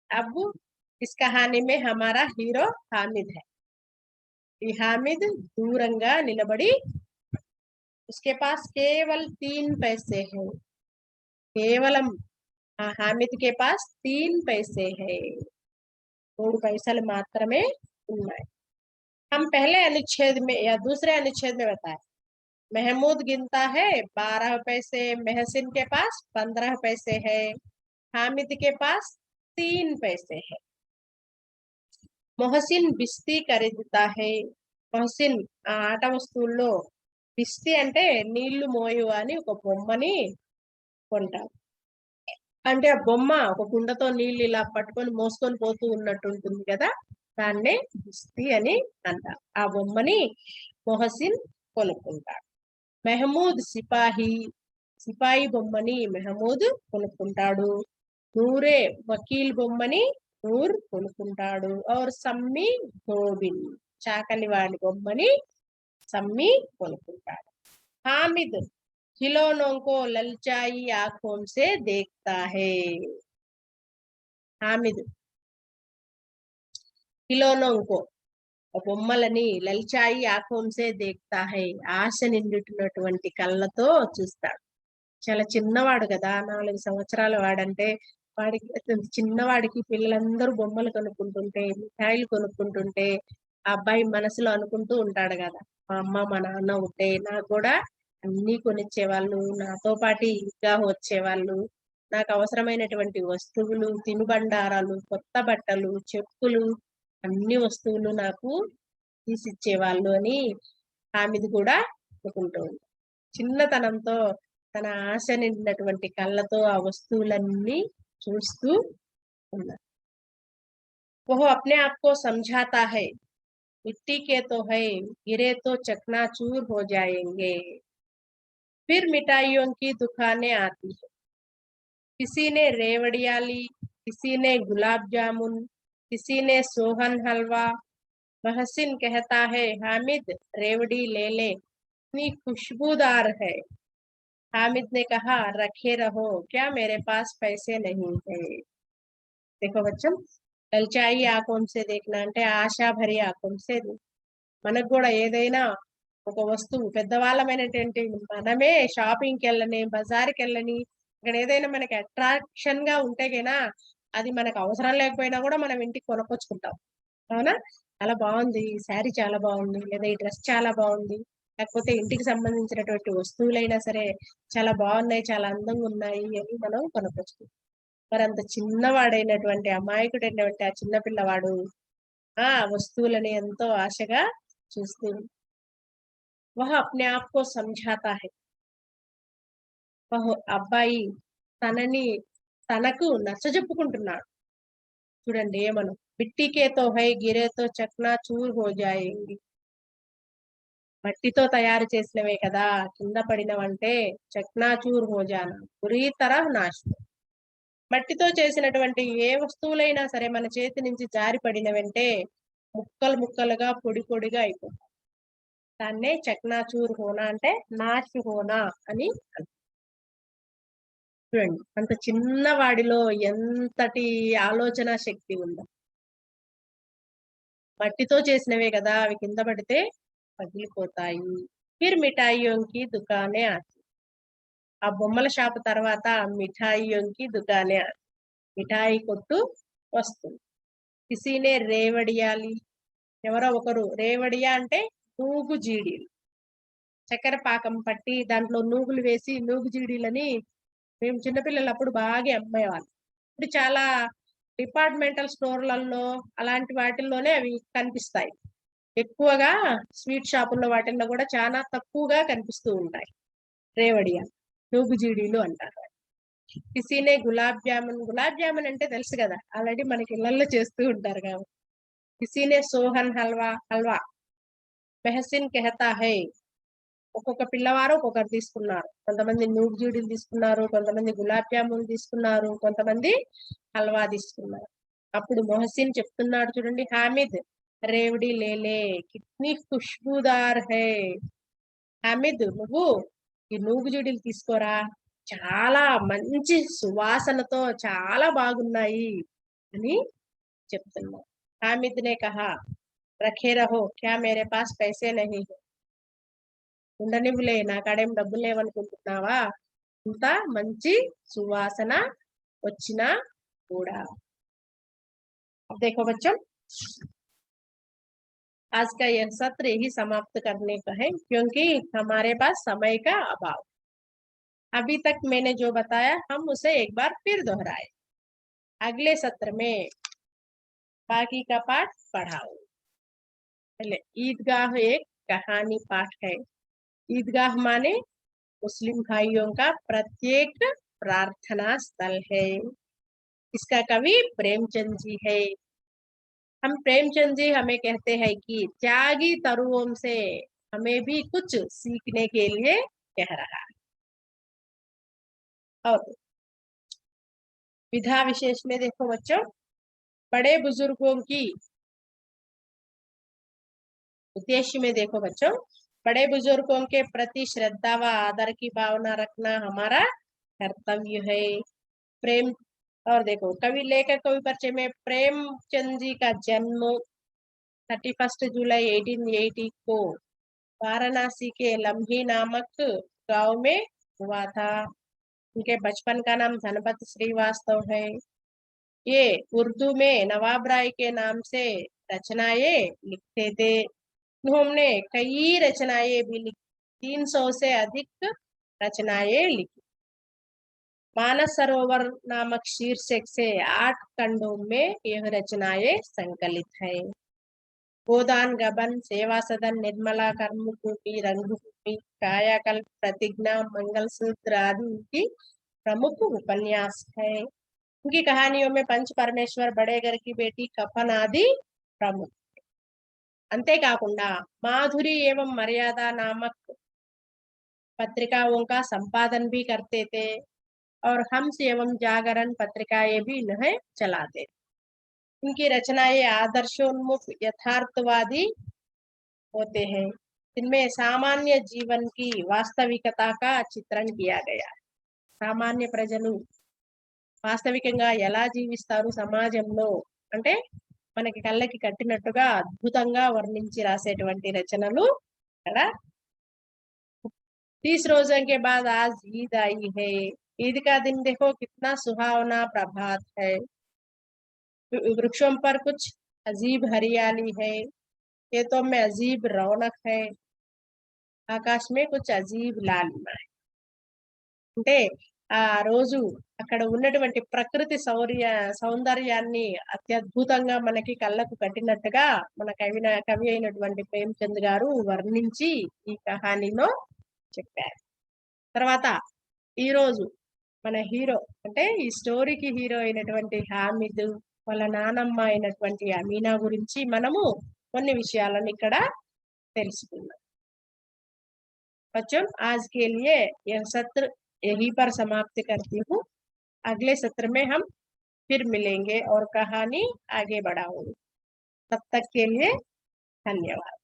अब इस कहानी में हमारा हीरो हामिद है. ఈ హామిద్ దూరంగా నిలబడి, उसके पास केवल 3 पैसे है. కేవలం హామిద్ కే పాస్ 3 पैसे है 3 पैसे మాత్రమే ఉన్నాయి. हम पहले अनुच्छेद में या दूसरे अनुच्छेद में बताए महमूद गिनता है 12 पैसे, महसिन के पास 15 पैसे है, हामिद के पास 3 पैसे है. మొహసిన్ బిస్తి ఖరీదుతా హై. మొహసిన్ ఆ ఆట వస్తువుల్లో బిస్తి అంటే నీళ్లు మోయు అని ఒక బొమ్మని కొంటాడు. అంటే ఆ బొమ్మ ఒక కుండతో నీళ్లు ఇలా పట్టుకొని మోసుకొని పోతూ ఉన్నట్టు ఉంటుంది కదా, దాన్నే బిస్తి అని అంటారు. ఆ బొమ్మని మొహసిన్ కొనుక్కుంటాడు. మెహమూద్ సిపాహి, సిపాయి బొమ్మని మెహమూద్ కొనుక్కుంటాడు. నూరే వకీల్ బొమ్మని నూర్ కొనుక్కుంటాడు. और సమ్మి ధోబిన్, చాకలి వాడి బొమ్మని సమ్మి కొనుక్కుంటాడు. హామిద్ खिलौनों को ललचाई आंखों से देखता है. हामिद खिलौनों को బొమ్మలని లల్చాయి ఆఖోంసే దేక్తా హై, ఆశ నిండుతున్నటువంటి కళ్ళతో చూస్తాడు. చాలా చిన్నవాడు కదా, 4 సంవత్సరాల వాడంటే వాడికి చిన్నవాడికి పిల్లలందరూ బొమ్మలు కొనుక్కుంటుంటే మిఠాయిలు కొనుక్కుంటుంటే ఆ అబ్బాయి మనసులో అనుకుంటూ ఉంటాడు కదా, మా అమ్మ మా నాన్న ఉంటే నాకు కూడా అన్ని కొనిచ్చేవాళ్ళు, నాతో పాటు ఇంకా వచ్చేవాళ్ళు, నాకు అవసరమైనటువంటి వస్తువులు, తినుబండారాలు, కొత్త బట్టలు, చెప్పులు, అన్ని వస్తువులు నాకు తీసిచ్చేవాళ్ళు అని హామిద్ కూడా అనుకుంటూ ఉంది. చిన్నతనంతో తన ఆశ నిండినటువంటి కళ్ళతో ఆ వస్తువులన్నీ చూస్తూ ఉన్నారు. वो अपने आप को समझाता है मिट्टी के तो है गिरे तो चकनाचूर हो जाएंगे. फिर मिठाइयों की दुकानें आती है. किसी ने रेवड़िया ली, किसी ने गुलाब जामुन, किसी ने सोहन हलवा. महसिन कहता है हामिद रेवड़ी ले ले, इतनी खुशबूदार है. हामिद ने कहा रखे रहो, क्या मेरे पास पैसे नहीं है. देखो बच्चों, లల్చాయి ఆకోంసే देखना అంటే ఆశాభరి ఆకోంసే. మనకు కూడా ఏదైనా ఒక వస్తువు పెద్దవాళ్ళమైనటువంటి మనమే షాపింగ్కి వెళ్ళని, బజార్కి వెళ్ళని, ఇక్కడ ఏదైనా మనకి అట్రాక్షన్ గా ఉంటే గనా అది మనకు అవసరం లేకపోయినా కూడా మనం ఇంటికి కొనుక్కొచ్చుకుంటాం. అవునా? చాలా బాగుంది, ఈ శారీ చాలా బాగుంది, లేదా ఈ డ్రెస్ చాలా బాగుంది, లేకపోతే ఇంటికి సంబంధించినటువంటి వస్తువులైనా సరే చాలా బాగున్నాయి, చాలా అందంగా ఉన్నాయి అని మనం కొనుక్కొచ్చుకుంటాం. మరి అంత చిన్నవాడైనటువంటి అమాయకుడైనటువంటి ఆ చిన్న పిల్లవాడు ఆ వస్తువులని ఎంతో ఆశగా చూస్తూ वह अपने आप को समझाता है. అబ్బాయి తనకు నచ్చజెప్పుకుంటున్నాడు. చూడండి ఏమను, మిట్టికేతో హై గిరేతో చక్నా చూర్ హో జాయేంగి. మట్టితో తయారు చేసినవే కదా, కింద పడినవంటే చక్నాచూర్ హో జానా, పూరీ తరహ్ నాశనం. మట్టితో చేసినటువంటి ఏ వస్తువులైనా సరే మన చేతి నుంచి జారి పడినవంటే ముక్కలు ముక్కలుగా పొడి పొడిగా అయిపోతాయి. దాన్నే చక్నాచూర్ హోనా అంటే నాశ్ హోనా అని అంటారు. చూడండి అంత చిన్న వాడిలో ఎంతటి ఆలోచన శక్తి ఉందో. మట్టితో చేసినవే కదా, అవి కింద పడితే పగిలిపోతాయి. ఫిర్ మిఠాయియోంకి దుకానే ఆతి. ఆ బొమ్మల షాపు తర్వాత మిఠాయియోంకి దుకానే ఆతి, మిఠాయి కొట్టు వస్తుంది. కిసీనే రేవడియాలి, ఎవరో ఒకరు, రేవడియా అంటే నూగు జీడీలు, చక్కెర పాకం పట్టి దాంట్లో నూగులు వేసి నూగు జీడీలని మేము చిన్నపిల్లలప్పుడు బాగా అమ్మేవాళ్ళు. ఇప్పుడు చాలా డిపార్ట్మెంటల్ స్టోర్లలో అలాంటి వాటిల్లోనే అవి కనిపిస్తాయి. ఎక్కువగా స్వీట్ షాపుల్లో వాటిల్లో కూడా చాలా తక్కువగా కనిపిస్తూ ఉంటాయి. రేవడియా, నూగు జీడీలు అంటారు. కిసీనే గులాబ్ జామున్, గులాబ్ జామున్ అంటే తెలుసు కదా, ఆల్రెడీ మనకి ఇళ్లలో చేస్తూ ఉంటారు కాబట్టి. కిసీనే సోహన్ హల్వా, హల్వా. మెహసిన్ కెహతా హై, ఒక్కొక్క పిల్లవారు ఒక్కొక్కరు తీసుకున్నారు. కొంతమంది నూగు జీడీలు తీసుకున్నారు, కొంతమంది గులాబ్ జామున్ తీసుకున్నారు, కొంతమంది హల్వా తీసుకున్నారు. అప్పుడు మొహసిన్ చెప్తున్నాడు చూడండి, హామిద్ రేవడి లేలే కిత్నీ ఖుష్బూదార్ హై. హామిద్ నువ్వు ఈ నూగు జీడీలు తీసుకోరా, చాలా మంచి సువాసనతో చాలా బాగున్నాయి అని చెప్తున్నాడు. హామిద్ నే కహా రఖే రహో, క్యా మేరే పాస్ పైసే నహీ హై. ఉండనివ్వులే, నా కాడేం డబ్బులు లేవనుకుంటున్నావా, ఇంత మంచి సువాసన వచ్చినా కూడా। अब देखो बच्चों, आज का यह सत्र यही समाप्त करने का है क्योंकि हमारे पास समय का अभाव। अभी तक मैंने जो बताया हम उसे एक बार फिर दोहराए। अगले सत्र में बाकी का पाठ पढ़ाओ। पहले ईदगाह एक कहानी पाठ है। ईदगाह माने मुस्लिम भाइयों का प्रत्येक प्रार्थना स्थल है। इसका कवि प्रेमचंद जी है। हम प्रेमचंद जी हमें कहते हैं कि त्यागी तरुओं से हमें भी कुछ सीखने के लिए कह रहा है। और विधा विशेष में देखो बच्चों, बड़े बुजुर्गों की उद्देश्य में देखो बच्चों, बड़े बुजुर्गों के प्रति श्रद्धा व आदर की भावना रखना हमारा कर्तव्य है। प्रेम और देखो कवि लेखक कवि परिचय में प्रेमचंद जी का जन्म 31 जुलाई 1880 को वाराणसी के लम्ही नामक गांव में हुआ था। उनके बचपन का नाम धनपत श्रीवास्तव है। ये उर्दू में नवाब राय के नाम से रचनाएं लिखते थे। उन्होंने कई रचनाएं भी लिखी, 300 से अधिक रचनाएं लिखी। मानस सरोवर नामक शीर्षक से 8 खंडों में यह रचनाएं संकलित है। गोदान गबन, सेवा सदन, निर्मला, कर्मभूमि, रंगभूमि, कायाकल्प, प्रतिज्ञा, मंगलसूत्र आदि उनकी प्रमुख उपन्यास है। उनकी कहानियों में पंच परमेश्वर, बड़े घर की बेटी, कफन आदि प्रमुख। अंतेकाकुंडा माधुरी एवं मर्यादा नामक पत्रिकाओं का संपादन भी करते थे और हंस एवं जागरण पत्रिकाएं भी इन्हें चलाते थे। उनकी रचनाएं आदर्शोन्मुख यथार्थवादी होते हैं। इनमें सामान्य जीवन की वास्तविकता का चित्रण किया गया है। సామాన్య ప్రజలు వాస్తవికంగా ఎలా జీవిస్తారు సమాజంలో అంటే మనకి కళ్ళకి కట్టినట్టుగా అద్భుతంగా వర్ణించి రాసేటువంటి రచనలు ఇక్కడ। 30 रोजों के बाद आज ईद आई है। ईद का दिन देखो कितना सुहावना प्रभात है। वृक्षों पर कुछ अजीब हरियाली है, खेतों में अजीब रौनक है, आकाश में कुछ अजीब लालिमा है। అంటే ఆ రోజు అక్కడ ఉన్నటువంటి ప్రకృతి సౌందర్యాన్ని అత్యద్భుతంగా మనకి కళ్ళకు కట్టినట్టుగా మన కవి అయినటువంటి ప్రేమచంద్ గారు వర్ణించి ఈ కహానీలో చెప్పారు। తర్వాత ఈ రోజు మన హీరో అంటే ఈ స్టోరీకి హీరో అయినటువంటి హామిద్ వాళ్ళ నానమ్మ అయినటువంటి అమీనా గురించి మనము కొన్ని విషయాలను ఇక్కడ తెలుసుకుందాం। बच्चों आज के लिए यह सत्र यहीं पर समाप्त करती हूँ। अगले सत्र में हम फिर मिलेंगे और कहानी आगे बढ़ाऊंगी। तब तक के लिए धन्यवाद।